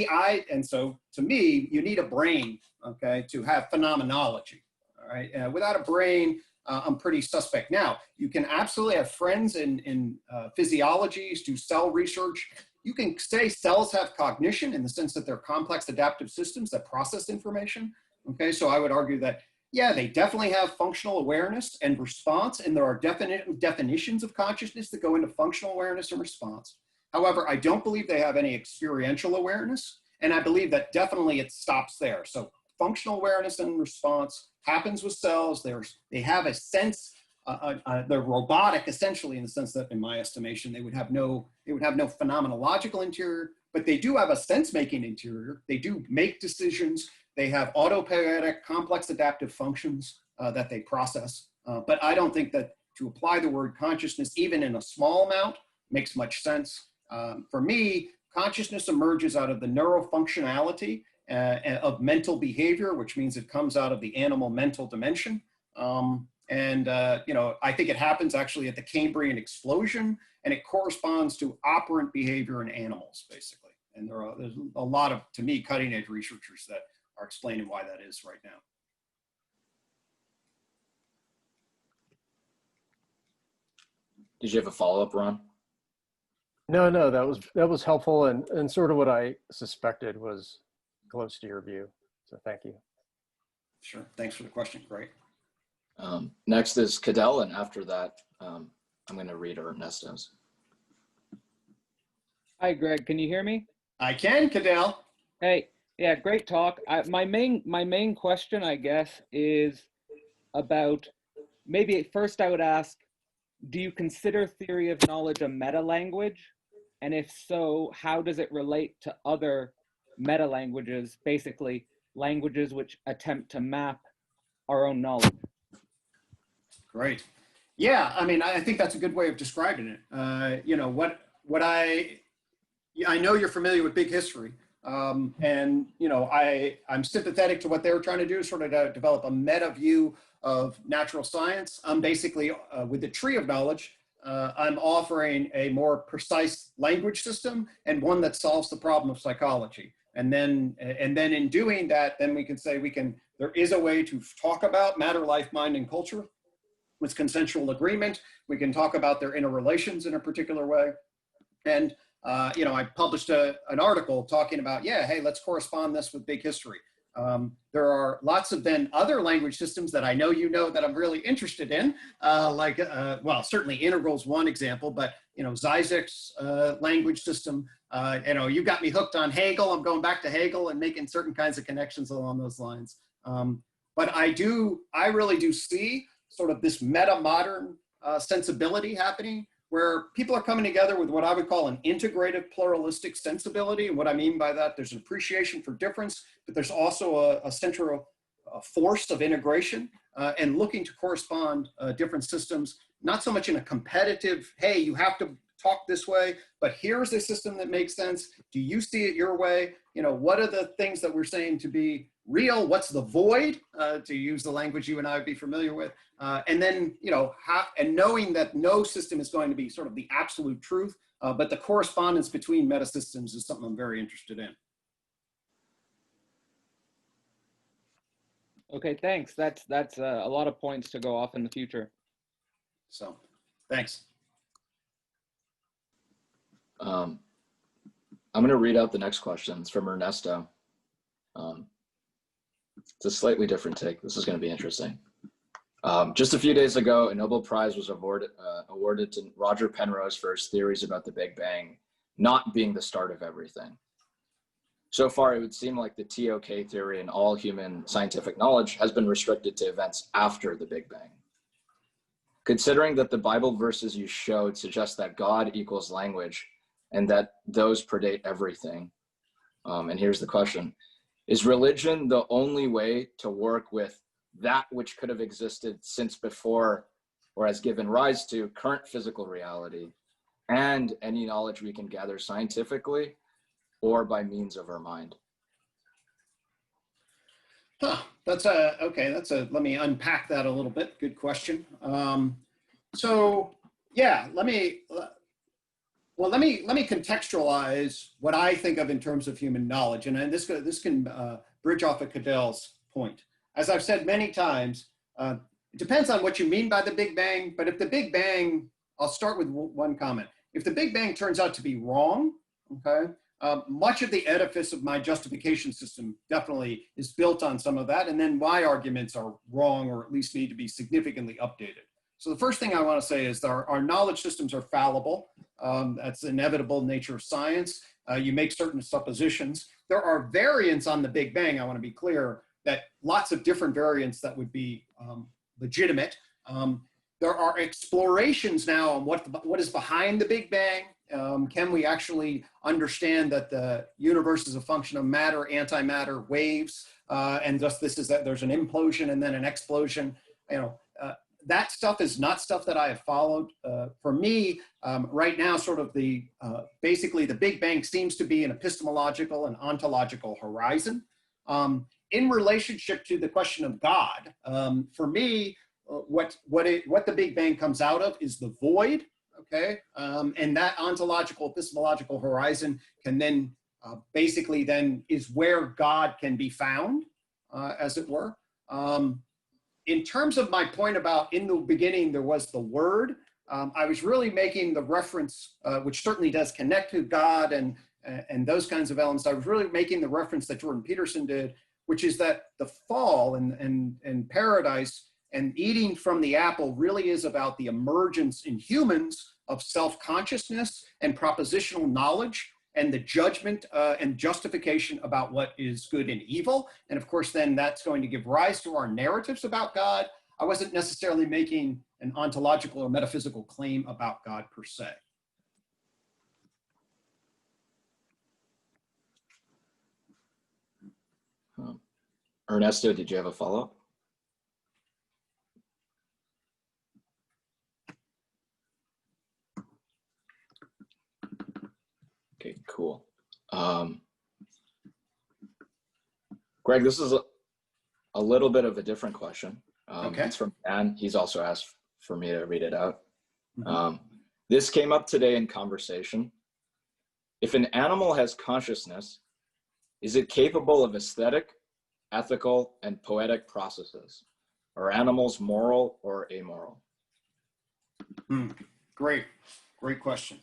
and so to me, you need a brain, okay, to have phenomenology, all right? Without a brain, I'm pretty suspect. Now, you can absolutely have friends in physiologies, do cell research. You can say cells have cognition in the sense that they're complex adaptive systems that process information, okay? So I would argue that, yeah, they definitely have functional awareness and response, and there are definitions of consciousness that go into functional awareness and response. However, I don't believe they have any experiential awareness, and I believe that definitely it stops there. So functional awareness and response happens with cells. They have a sense, they're robotic essentially in the sense that, in my estimation, they would have no phenomenological interior, but they do have a sense-making interior. They do make decisions. They have autopoietic, complex adaptive functions that they process. But I don't think that to apply the word consciousness, even in a small amount, makes much sense. For me, consciousness emerges out of the neurofunctionality of mental behavior, which means it comes out of the animal mental dimension. I think it happens actually at the Cambrian explosion, and it corresponds to operant behavior in animals, basically. And there's a lot of, to me, cutting edge researchers that are explaining why that is right now. Did you have a follow-up, Ron? No, that was helpful, and sort of what I suspected was close to your view. So thank you. Sure. Thanks for the question. Great. Next is Cadell, and after that, I'm going to read Ernesto's. Hi, Greg. Can you hear me? I can, Cadell. Hey, yeah, great talk. My main question, I guess, is about, maybe at first I would ask, do you consider theory of knowledge a meta language? And if so, how does it relate to other meta languages, basically languages which attempt to map our own knowledge? Great. Yeah, I mean, I think that's a good way of describing it. I know you're familiar with big history, and I'm sympathetic to what they were trying to do, sort of to develop a meta view of natural science. I'm basically, with the tree of knowledge, I'm offering a more precise language system and one that solves the problem of psychology. And then in doing that, then we can say there is a way to talk about matter, life, mind, and culture with consensual agreement. We can talk about their interrelations in a particular way. And, I published an article talking about, hey, let's correspond this with big history. There are lots of then other language systems that I know that I'm really interested in, certainly integral's one example, but, Zizek's language system, you got me hooked on Hegel. I'm going back to Hegel and making certain kinds of connections along those lines. But I really do see sort of this meta-modern sensibility happening, where people are coming together with what I would call an integrative pluralistic sensibility. And what I mean by that, there's an appreciation for difference, but there's also a central force of integration. and looking to correspond different systems, not so much in a competitive, hey, you have to talk this way, but here's a system that makes sense. Do you see it your way? You know, what are the things that we're saying to be real? What's the void, to use the language you and I would be familiar with? And then, you know, and knowing that no system is going to be sort of the absolute truth, but the correspondence between metasystems is something I'm very interested in. Okay, thanks. That's a lot of points to go off in the future. So, thanks. I'm going to read out the next question. It's from Ernesto. It's a slightly different take. This is going to be interesting. Just a few days ago, a Nobel Prize was awarded to Roger Penrose for his theories about the Big Bang not being the start of everything. So far, it would seem like the TOK theory and all human scientific knowledge has been restricted to events after the Big Bang. Considering that the Bible verses you showed suggest that God equals language and that those predate everything, and here's the question, is religion the only way to work with that which could have existed since before or has given rise to current physical reality and any knowledge we can gather scientifically or by means of our mind? Huh, okay, let me unpack that a little bit. Good question. So yeah, let me contextualize what I think of in terms of human knowledge. And this can bridge off of Cadell's point. As I've said many times, it depends on what you mean by the Big Bang, but if the Big Bang, I'll start with one comment. If the Big Bang turns out to be wrong, okay, much of the edifice of my justification system definitely is built on some of that, and then my arguments are wrong or at least need to be significantly updated. So the first thing I want to say is our knowledge systems are fallible. That's the inevitable nature of science. You make certain suppositions. There are variants on the Big Bang, I want to be clear, that lots of different variants that would be legitimate. There are explorations now on what is behind the Big Bang. Can we actually understand that the universe is a function of matter, antimatter, waves, and just there's an implosion and then an explosion? You know, that stuff is not stuff that I have followed. For me, right now, sort of basically the Big Bang seems to be an epistemological and ontological horizon. In relationship to the question of God, for me, what the Big Bang comes out of is the void, okay? And that ontological, epistemological horizon can then basically then is where God can be found, as it were. In terms of my point about in the beginning, there was the word, I was really making the reference, which certainly does connect to God and those kinds of elements. I was really making the reference that Jordan Peterson did, which is that the fall and paradise and eating from the apple really is about the emergence in humans of self-consciousness and propositional knowledge and the judgment and justification about what is good and evil. And of course, then that's going to give rise to our narratives about God. I wasn't necessarily making an ontological or metaphysical claim about God per se. Ernesto, did you have a follow-up? Okay, cool. Greg, this is a little bit of a different question. Okay. It's from Dan. He's also asked for me to read it out. This came up today in conversation. If an animal has consciousness, is it capable of aesthetic, ethical, and poetic processes? Are animals moral or amoral? Great question.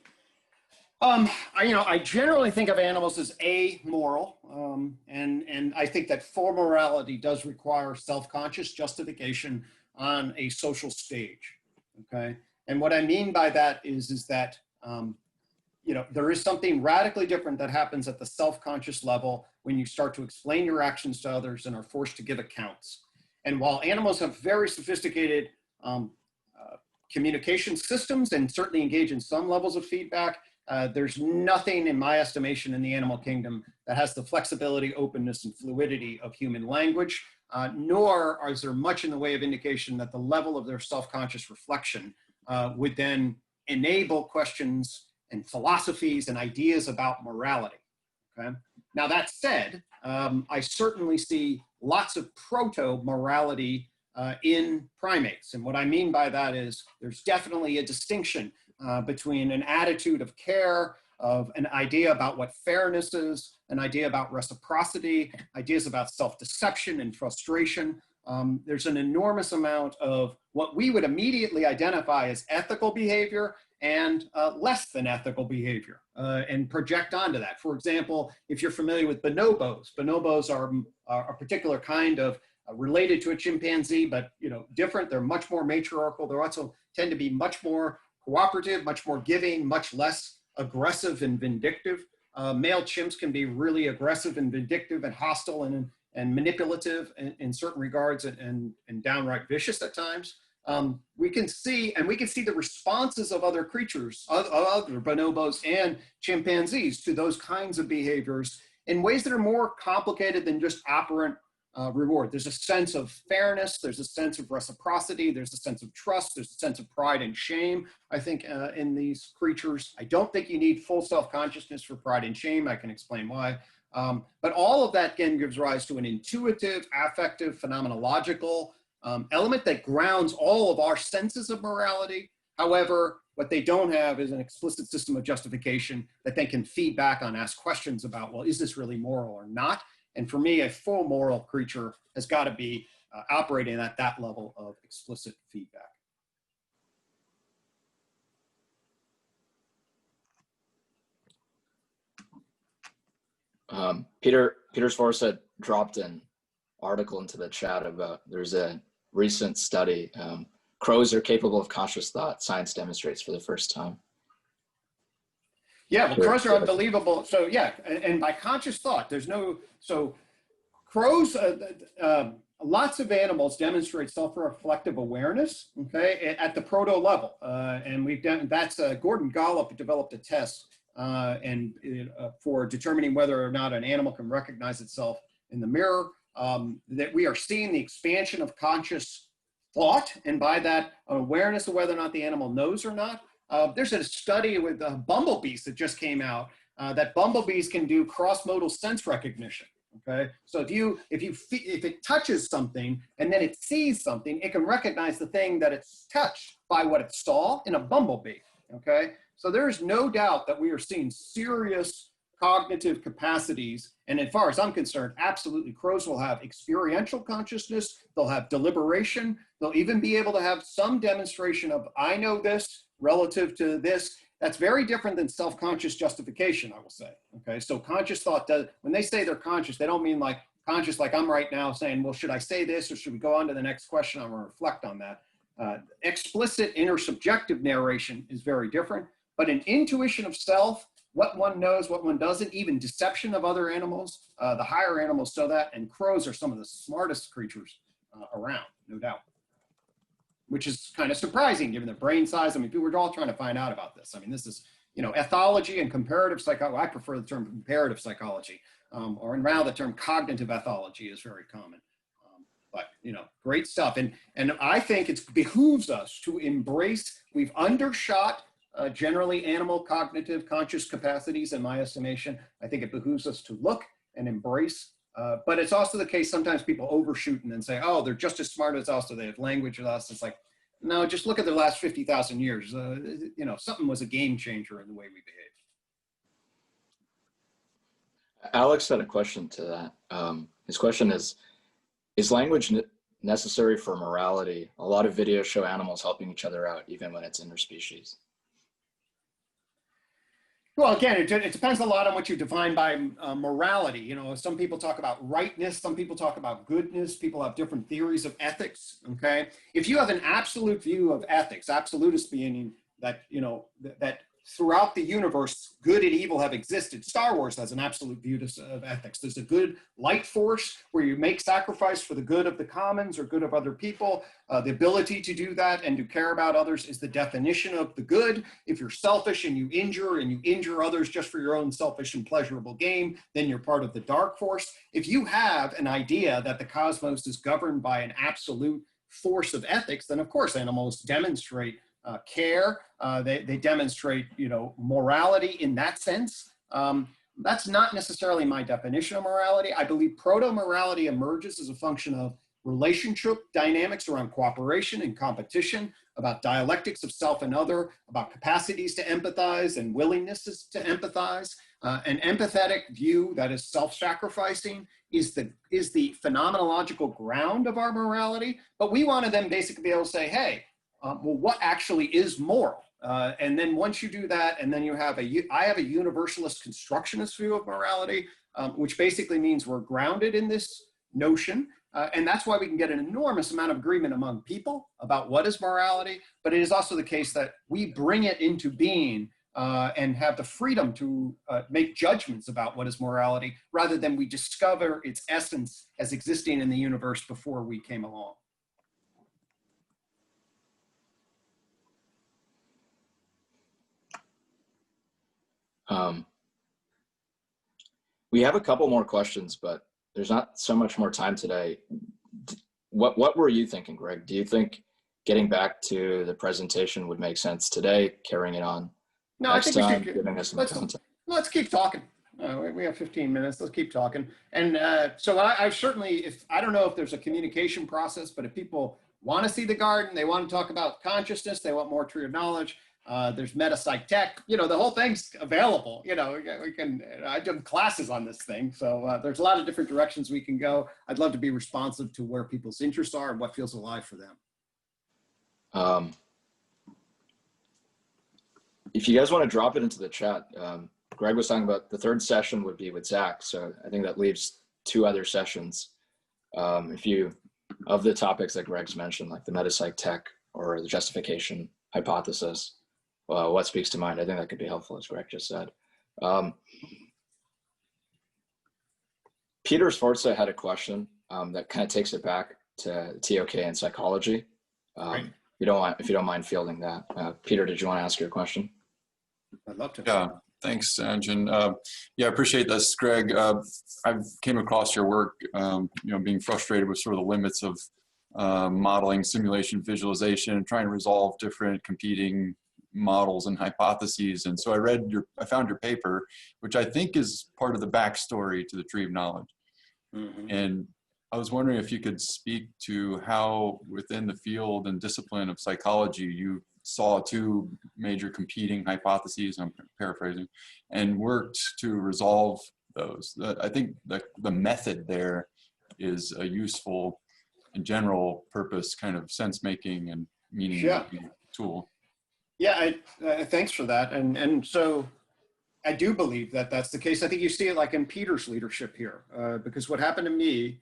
I generally think of animals as amoral, and I think that for morality does require self-conscious justification on a social stage. Okay, and what I mean by that is that there is something radically different that happens at the self-conscious level when you start to explain your actions to others and are forced to give accounts. And while animals have very sophisticated communication systems and certainly engage in some levels of feedback, there's nothing in my estimation in the animal kingdom that has the flexibility, openness, and fluidity of human language. nor is there much in the way of indication that the level of their self-conscious reflection would then enable questions and philosophies and ideas about morality. Okay? Now that said, I certainly see lots of proto-morality in primates. And what I mean by that is there's definitely a distinction between an attitude of care, of an idea about what fairness is, an idea about reciprocity, ideas about self-deception and frustration. There's an enormous amount of what we would immediately identify as ethical behavior and less than ethical behavior and project onto that. For example, if you're familiar with bonobos, bonobos are a particular kind of related to a chimpanzee, but different. They're much more matriarchal. They also tend to be much more cooperative, much more giving, much less aggressive and vindictive. Male chimps can be really aggressive and vindictive and hostile and manipulative in certain regards and downright vicious at times. We can see the responses of other creatures, other bonobos and chimpanzees to those kinds of behaviors in ways that are more complicated than just operant reward. There's a sense of fairness, there's a sense of reciprocity, there's a sense of trust, there's a sense of pride and shame, I think, in these creatures. I don't think you need full self-consciousness for pride and shame. I can explain why. But all of that, again, gives rise to an intuitive, affective, phenomenological element that grounds all of our senses of morality. However, what they don't have is an explicit system of justification that they can feed back on, ask questions about, well, is this really moral or not? And for me, a full moral creature has got to be operating at that level of explicit feedback. Peter's Force had dropped an article into the chat about there's a recent study. Crows are capable of conscious thought, science demonstrates for the first time. Yeah, well, crows are unbelievable. So yeah, and by conscious thought, there's no, so crows, lots of animals demonstrate self-reflective awareness, okay, at the proto level. And we've done, that's Gordon Gollop developed a test for determining whether or not an animal can recognize itself in the mirror, that we are seeing the expansion of conscious thought, and by that awareness of whether or not the animal knows or not. There's a study with bumblebees that just came out that bumblebees can do cross-modal sense recognition. Okay, so if it touches something and then it sees something, it can recognize the thing that it's touched by what it saw in a bumblebee. Okay, so there is no doubt that we are seeing serious cognitive capacities, and as far as I'm concerned, absolutely, crows will have experiential consciousness. They'll have deliberation. They'll even be able to have some demonstration of I know this relative to this. That's very different than self-conscious justification, I will say. Okay, so conscious thought does, when they say they're conscious, they don't mean like conscious like I'm right now saying, well, should I say this or should we go on to the next question? I'm gonna reflect on that. Explicit intersubjective narration is very different, but an intuition of self, what one knows, what one doesn't, even deception of other animals, the higher animals know that, and crows are some of the smartest creatures around, no doubt. Which is kind of surprising given their brain size. I mean, people were all trying to find out about this. I mean, this is, ethology and comparative psychology. I prefer the term comparative psychology, or now the term cognitive ethology is very common. But, great stuff. And I think it behooves us to embrace, we've undershot generally animal cognitive conscious capacities in my estimation. I think it behooves us to look and embrace. But it's also the case sometimes people overshoot and then say, oh, they're just as smart as us, or they have language as us. It's like, no, just look at the last 50,000 years. Something was a game changer in the way we behave. Alex had a question to that. His question is language necessary for morality? A lot of videos show animals helping each other out, even when it's interspecies. Well, again, it depends a lot on what you define by morality. Some people talk about rightness, some people talk about goodness, people have different theories of ethics, okay? If you have an absolute view of ethics, absolutist meaning that, that throughout the universe, good and evil have existed. Star Wars has an absolute view of ethics. There's a good light force where you make sacrifice for the good of the commons or good of other people. The ability to do that and to care about others is the definition of the good. If you're selfish and you injure others just for your own selfish and pleasurable gain, then you're part of the dark force. If you have an idea that the cosmos is governed by an absolute force of ethics, then of course animals demonstrate care. They demonstrate, morality in that sense. That's not necessarily my definition of morality. I believe proto-morality emerges as a function of relationship dynamics around cooperation and competition, about dialectics of self and other, about capacities to empathize and willingness to empathize. An empathetic view that is self-sacrificing is the phenomenological ground of our morality. But we want to then basically be able to say, hey, well, what actually is moral? And then once you do that, and then I have a universalist constructionist view of morality, which basically means we're grounded in this notion. And that's why we can get an enormous amount of agreement among people about what is morality. But it is also the case that we bring it into being and have the freedom to make judgments about what is morality, rather than we discover its essence as existing in the universe before we came along. We have a couple more questions, but there's not so much more time today. What were you thinking, Greg? Do you think getting back to the presentation would make sense today, carrying it on next time, giving us some content? Let's keep talking. We have 15 minutes. Let's keep talking. And so I certainly, I don't know if there's a communication process, but if people want to see the garden, they want to talk about consciousness, they want more tree of knowledge, there's meta-psych tech, the whole thing's available. I do classes on this thing. So there's a lot of different directions we can go. I'd love to be responsive to where people's interests are and what feels alive for them. If you guys want to drop it into the chat, Greg was talking about the third session would be with Zach. So I think that leaves 2 other sessions. Of the topics that Greg's mentioned, like the meta-psych tech or the justification hypothesis, what speaks to mind? I think that could be helpful, as Greg just said. Peter Sforza had a question that kind of takes it back to TOK and psychology. If you don't mind fielding that. Peter, did you want to ask your question? I'd love to. Yeah, thanks, Anjan. I appreciate this, Greg. I've came across your work, being frustrated with sort of the limits of modeling, simulation, visualization, and trying to resolve different competing models and hypotheses. And so I found your paper, which I think is part of the backstory to the tree of knowledge. Mm-hmm. And I was wondering if you could speak to how within the field and discipline of psychology, you saw 2 major competing hypotheses, I'm paraphrasing, and worked to resolve those. I think the method there is a useful and general purpose kind of sense-making and meaning-making tool. Yeah, thanks for that. And so I do believe that that's the case. I think you see it like in Peter's leadership here, because what happened to me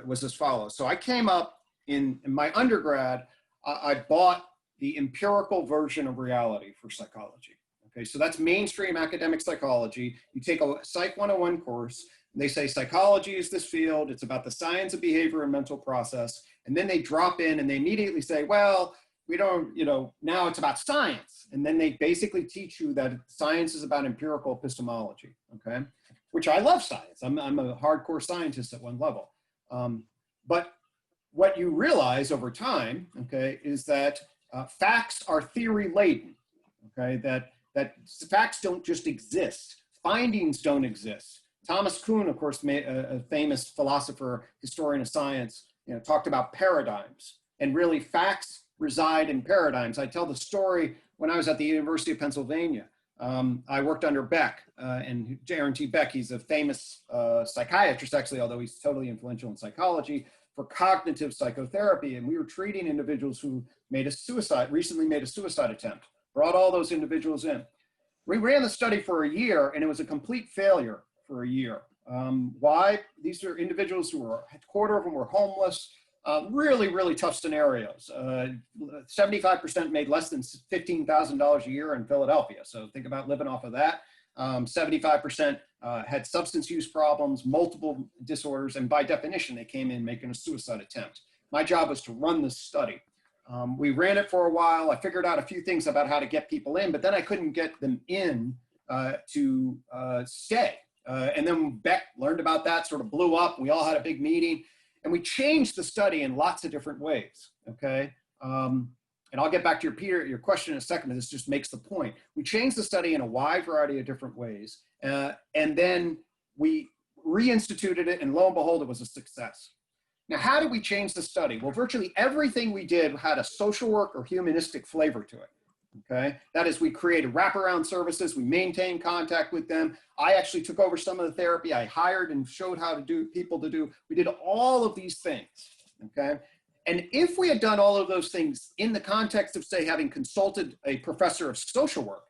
was as follows. So I came up in my undergrad, I bought the empirical version of reality for psychology. Okay, so that's mainstream academic psychology. You take a Psych 101 course, and they say psychology is this field, it's about the science of behavior and mental process. And then they drop in and they immediately say, well, we don't, now it's about science. And then they basically teach you that science is about empirical epistemology, okay? Which I love science. I'm a hardcore scientist at one level. But what you realize over time, okay, is that facts are theory laden, okay? That facts don't just exist. Findings don't exist. Thomas Kuhn, of course, a famous philosopher, historian of science, talked about paradigms, and really facts reside in paradigms. I tell the story when I was at the University of Pennsylvania. I worked under Beck, and Aaron T. Beck, he's a famous psychiatrist, actually, although he's totally influential in psychology, for cognitive psychotherapy. And we were treating individuals who recently made a suicide attempt, brought all those individuals in. We ran the study for a year, and it was a complete failure for a year. Why? These are individuals who were, a quarter of them were homeless. Really, really tough scenarios. 75% made less than $15,000 a year in Philadelphia. So think about living off of that. 75% had substance use problems, multiple disorders, and by definition, they came in making a suicide attempt. My job was to run this study. We ran it for a while. I figured out a few things about how to get people in, but then I couldn't get them in to stay. And then Beck learned about that, sort of blew up. We all had a big meeting, and we changed the study in lots of different ways, okay? And I'll get back to your question in a second, but this just makes the point. We changed the study in a wide variety of different ways, and then we reinstituted it, and lo and behold, it was a success. Now, how did we change the study? Well, virtually everything we did had a social work or humanistic flavor to it, okay? That is, we created wraparound services, we maintained contact with them. I actually took over some of the therapy. I hired and showed how to do, we did all of these things, okay? And if we had done all of those things in the context of, say, having consulted a professor of social work,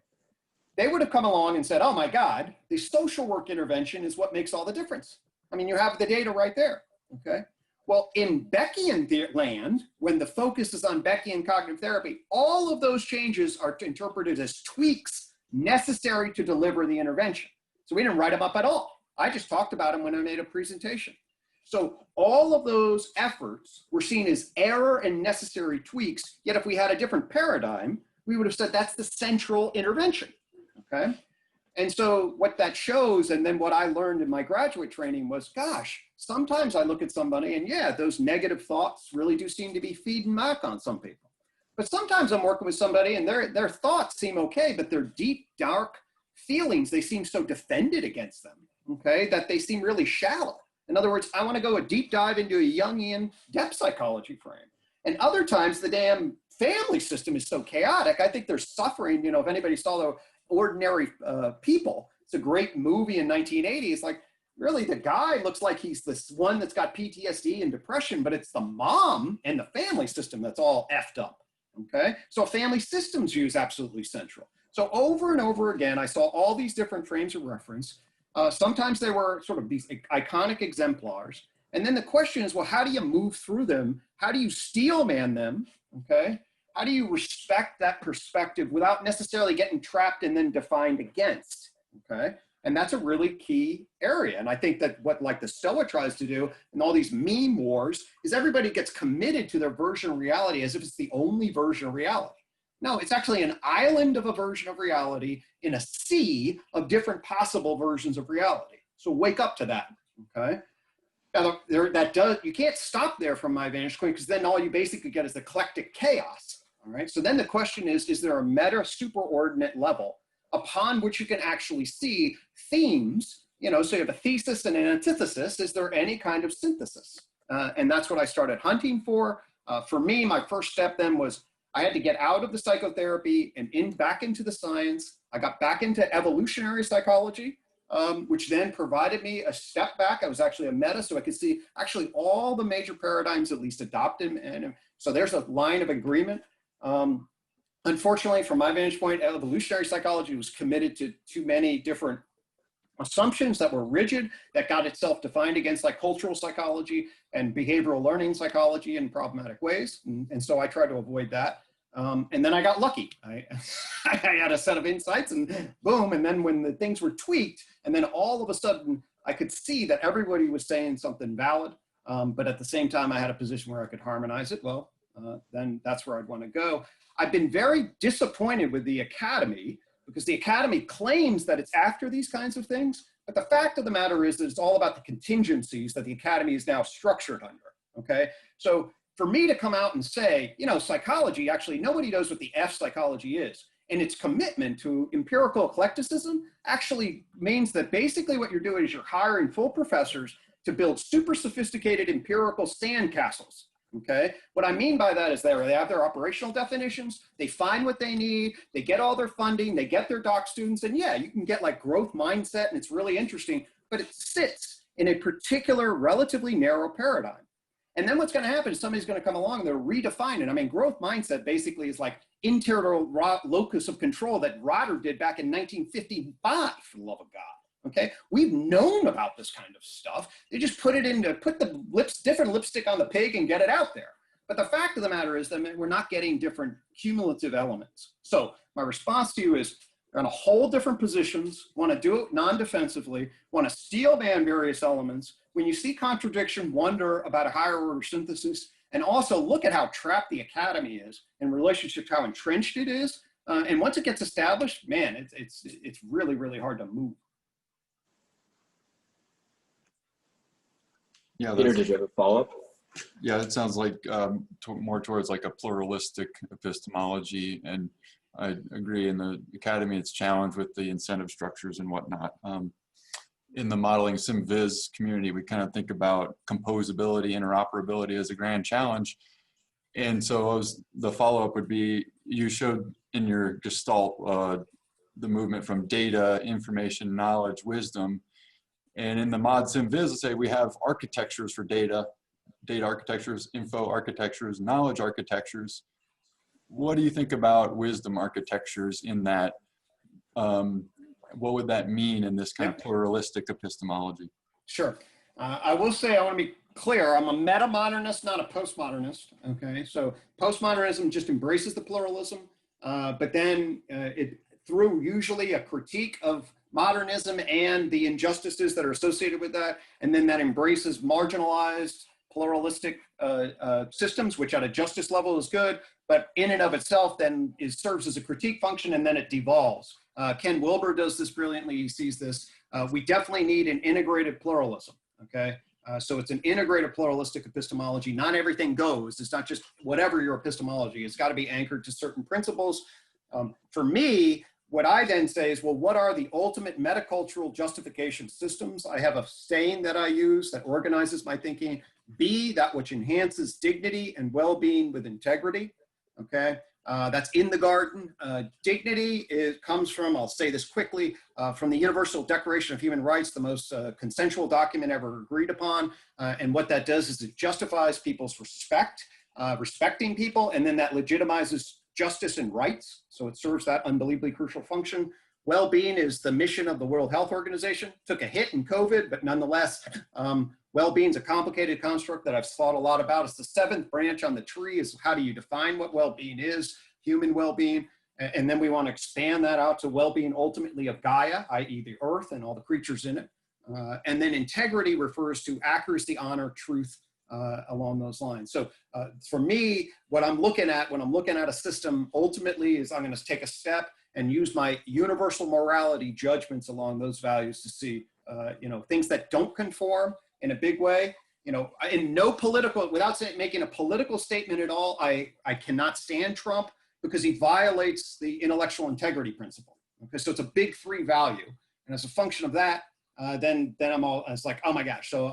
they would have come along and said, oh my God, the social work intervention is what makes all the difference. I mean, you have the data right there, okay? Well, in Beckian land, when the focus is on Beckian cognitive therapy, all of those changes are interpreted as tweaks necessary to deliver the intervention. So we didn't write them up at all. I just talked about them when I made a presentation. So all of those efforts were seen as error and necessary tweaks, yet if we had a different paradigm, we would have said that's the central intervention, okay? And so what that shows, and then what I learned in my graduate training was, gosh, sometimes I look at somebody and yeah, those negative thoughts really do seem to be feeding back on some people. But sometimes I'm working with somebody and their thoughts seem okay, but their deep, dark feelings, they seem so defended against them, okay, that they seem really shallow. In other words, I want to go a deep dive into a Jungian depth psychology frame. And other times the damn family system is so chaotic, I think they're suffering, you know, if anybody saw the Ordinary People, it's a great movie in 1980. It's like, really, the guy looks like he's this one that's got PTSD and depression, but it's the mom and the family system that's all effed up, okay? So family systems view is absolutely central. So over and over again, I saw all these different frames of reference. Sometimes they were sort of these iconic exemplars. And then the question is, well, how do you move through them? How do you steel man them, okay? How do you respect that perspective without necessarily getting trapped and then defined against, okay? And that's a really key area. And I think that what like the Stoa tries to do in all these meme wars is everybody gets committed to their version of reality as if it's the only version of reality. No, it's actually an island of a version of reality in a sea of different possible versions of reality. So wake up to that, okay? Now, you can't stop there from my vantage point, because then all you basically get is eclectic chaos. All right, so then the question is there a meta superordinate level upon which you can actually see themes, you know, so you have a thesis and an antithesis, is there any kind of synthesis? And that's what I started hunting for. For me, my first step then was I had to get out of the psychotherapy and back into the science. I got back into evolutionary psychology, which then provided me a step back. I was actually a meta, so I could see actually all the major paradigms at least adopted. And so there's a line of agreement. Unfortunately, from my vantage point, evolutionary psychology was committed to too many different assumptions that were rigid, that got itself defined against like cultural psychology and behavioral learning psychology in problematic ways. And so I tried to avoid that. And then I got lucky. I had a set of insights and boom. And then when the things were tweaked, and then all of a sudden I could see that everybody was saying something valid. But at the same time, I had a position where I could harmonize it. Well, then that's where I'd want to go. I've been very disappointed with the academy because the academy claims that it's after these kinds of things. But the fact of the matter is that it's all about the contingencies that the academy is now structured under, okay? So for me to come out and say, you know, psychology, actually nobody knows what the F psychology is. And its commitment to empirical eclecticism actually means that basically what you're doing is you're hiring full professors to build super sophisticated empirical sandcastles. Okay, what I mean by that is they have their operational definitions, they find what they need, they get all their funding, they get their doc students, and yeah, you can get like growth mindset and it's really interesting, but it sits in a particular relatively narrow paradigm. And then what's going to happen is somebody's going to come along and they're redefining. I mean, growth mindset basically is like interior locus of control that Rotter did back in 1955, for the love of God. Okay, we've known about this kind of stuff. They just put the different lipstick on the pig and get it out there. But the fact of the matter is that we're not getting different cumulative elements. So my response to you is, we're going to hold different positions, want to do it non-defensively, want to steel man various elements. When you see contradiction, wonder about a higher order synthesis, and also look at how trapped the academy is in relationship to how entrenched it is. And once it gets established, man, it's really, really hard to move. Yeah, Peter, did you have a follow-up? yeah, it sounds like more towards like a pluralistic epistemology, and I agree. In the academy, it's challenged with the incentive structures and whatnot. In the modeling SimViz community, we kind of think about composability, interoperability as a grand challenge. And so the follow-up would be, you showed in your gestalt the movement from data, information, knowledge, wisdom. And in the mod SimViz, let's say we have architectures for data architectures, info architectures, knowledge architectures. What do you think about wisdom architectures in that? What would that mean in this kind of pluralistic epistemology? Sure. I will say, I want to be clear, I'm a meta-modernist, not a postmodernist. Okay, so postmodernism just embraces the pluralism, but then through usually a critique of modernism and the injustices that are associated with that, and then that embraces marginalized pluralistic systems, which at a justice level is good, but in and of itself then serves as a critique function, and then it devolves. Ken Wilber does this brilliantly. He sees this. We definitely need an integrated pluralism, okay? So it's an integrated pluralistic epistemology. Not everything goes. It's not just whatever your epistemology. It's got to be anchored to certain principles. For me, what I then say is, well, what are the ultimate metacultural justification systems? I have a saying that I use that organizes my thinking. Be that which enhances dignity and well-being with integrity, okay? That's in the garden. Dignity comes from, I'll say this quickly, from the Universal Declaration of Human Rights, the most consensual document ever agreed upon. And what that does is it justifies people's respecting people, and then that legitimizes justice and rights. So it serves that unbelievably crucial function. Well-being is the mission of the World Health Organization. Took a hit in COVID, but nonetheless, well-being is a complicated construct that I've thought a lot about. It's the seventh branch on the tree, is how do you define what well-being is, human well-being, and then we want to expand that out to well-being ultimately of Gaia, i.e. the earth and all the creatures in it. And then integrity refers to accuracy, honor, truth, along those lines. So for me, what I'm looking at when I'm looking at a system ultimately is I'm going to take a step and use my universal morality judgments along those values to see, things that don't conform in a big way. In no political, without making a political statement at all, I cannot stand Trump because he violates the intellectual integrity principle. Okay, so it's a big three value, and as a function of that, then it's like, oh my gosh. So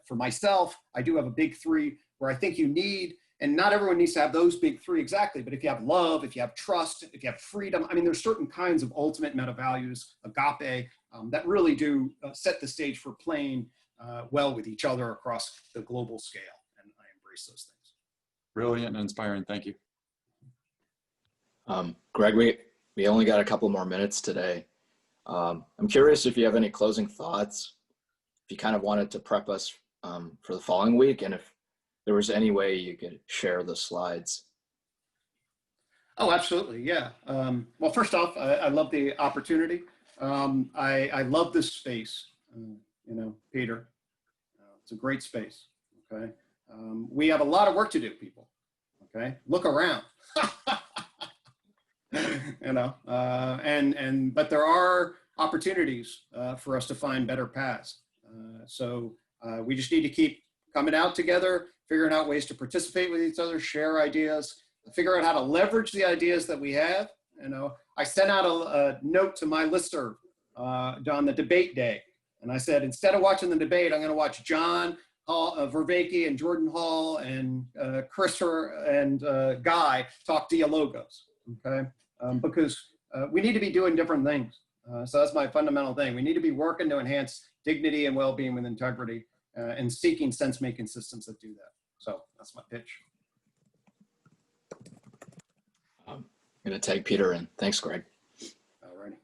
for myself, I do have a big three where I think you need, and not everyone needs to have those big three exactly, but if you have love, if you have trust, if you have freedom, I mean, there's certain kinds of ultimate meta values, agape, that really do set the stage for playing well with each other across the global scale. And I embrace those things. Brilliant and inspiring. Thank you. Greg, we only got a couple more minutes today. I'm curious if you have any closing thoughts, if you kind of wanted to prep us for the following week, and if there was any way you could share the slides. Oh, absolutely. Yeah. Well, first off, I love the opportunity. I love this space, Peter. It's a great space. Okay. We have a lot of work to do, people. Okay. Look around. But there are opportunities for us to find better paths. So we just need to keep coming out together, figuring out ways to participate with each other, share ideas, figure out how to leverage the ideas that we have. I sent out a note to my listserv on the debate day. And I said, instead of watching the debate, I'm going to watch John Vervaeke and Jordan Hall and Chris and Guy talk dialogos, okay? Because we need to be doing different things. So that's my fundamental thing. We need to be working to enhance dignity and well-being with integrity and seeking sense-making systems that do that. So that's my pitch. I'm going to tag Peter in. Thanks, Greg. All righty.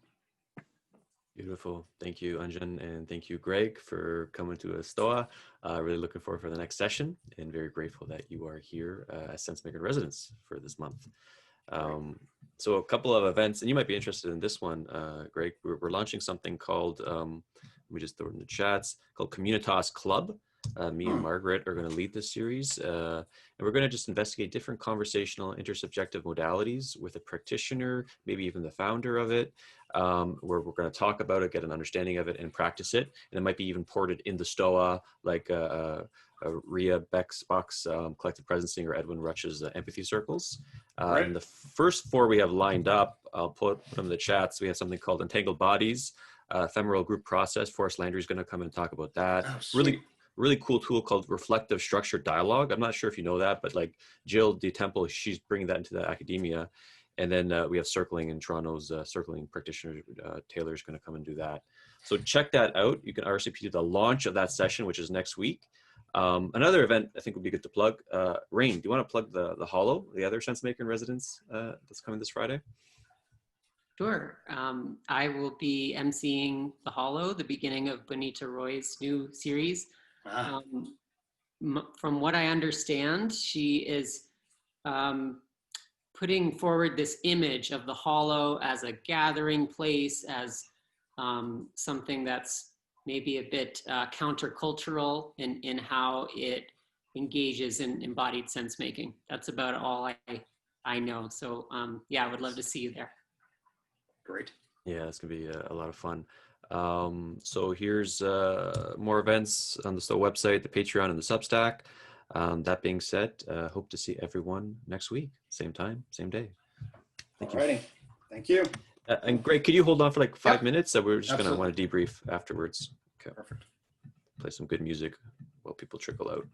Beautiful. Thank you, Anjan, and thank you, Greg, for coming to a Stoa. Really looking forward for the next session, and very grateful that you are here as Sensemaker in residence for this month. So a couple of events, and you might be interested in this one, Greg. We're launching something called, let me just throw it in the chats, called Communitas Club. Me and Margaret are going to lead this series, and we're going to just investigate different conversational intersubjective modalities with a practitioner, maybe even the founder of it, where we're going to talk about it, get an understanding of it, and practice it. And it might be even ported in the Stoa, like Ria Beck's collective presencing or Edwin Rutsch's empathy circles. Right. And the first 4 we have lined up, I'll put them in the chats. We have something called Entangled Bodies, Ephemeral Group Process. Forrest Landry's going to come and talk about that. Oh, Really cool tool called Reflective Structured Dialogue. I'm not sure if you know that, but like Jill D. Temple, she's bringing that into the academia. And then we have Circling in Toronto's Circling practitioner, Taylor's going to come and do that. So check that out. You can RSVP to the launch of that session, which is next week. Another event I think would be good to plug. Rain, do you want to plug the Hollow, the other Sensemaker in residence that's coming this Friday? Sure. I will be emceeing the Hollow, the beginning of Bonita Roy's new series. From what I understand, she is putting forward this image of the Hollow as a gathering place, as something that's maybe a bit countercultural in how it engages in embodied sense making. That's about all I know. So yeah, I would love to see you there. Great. Yeah, it's gonna be a lot of fun. So here's more events on the Stoa website, the Patreon, and the Substack. That being said, hope to see everyone next week, same time, same day. Thank you. Thank you. And Greg, could you hold on for like 5 minutes? We're just Absolutely. gonna want to debrief afterwards. Okay. Perfect. Play some good music while people trickle out.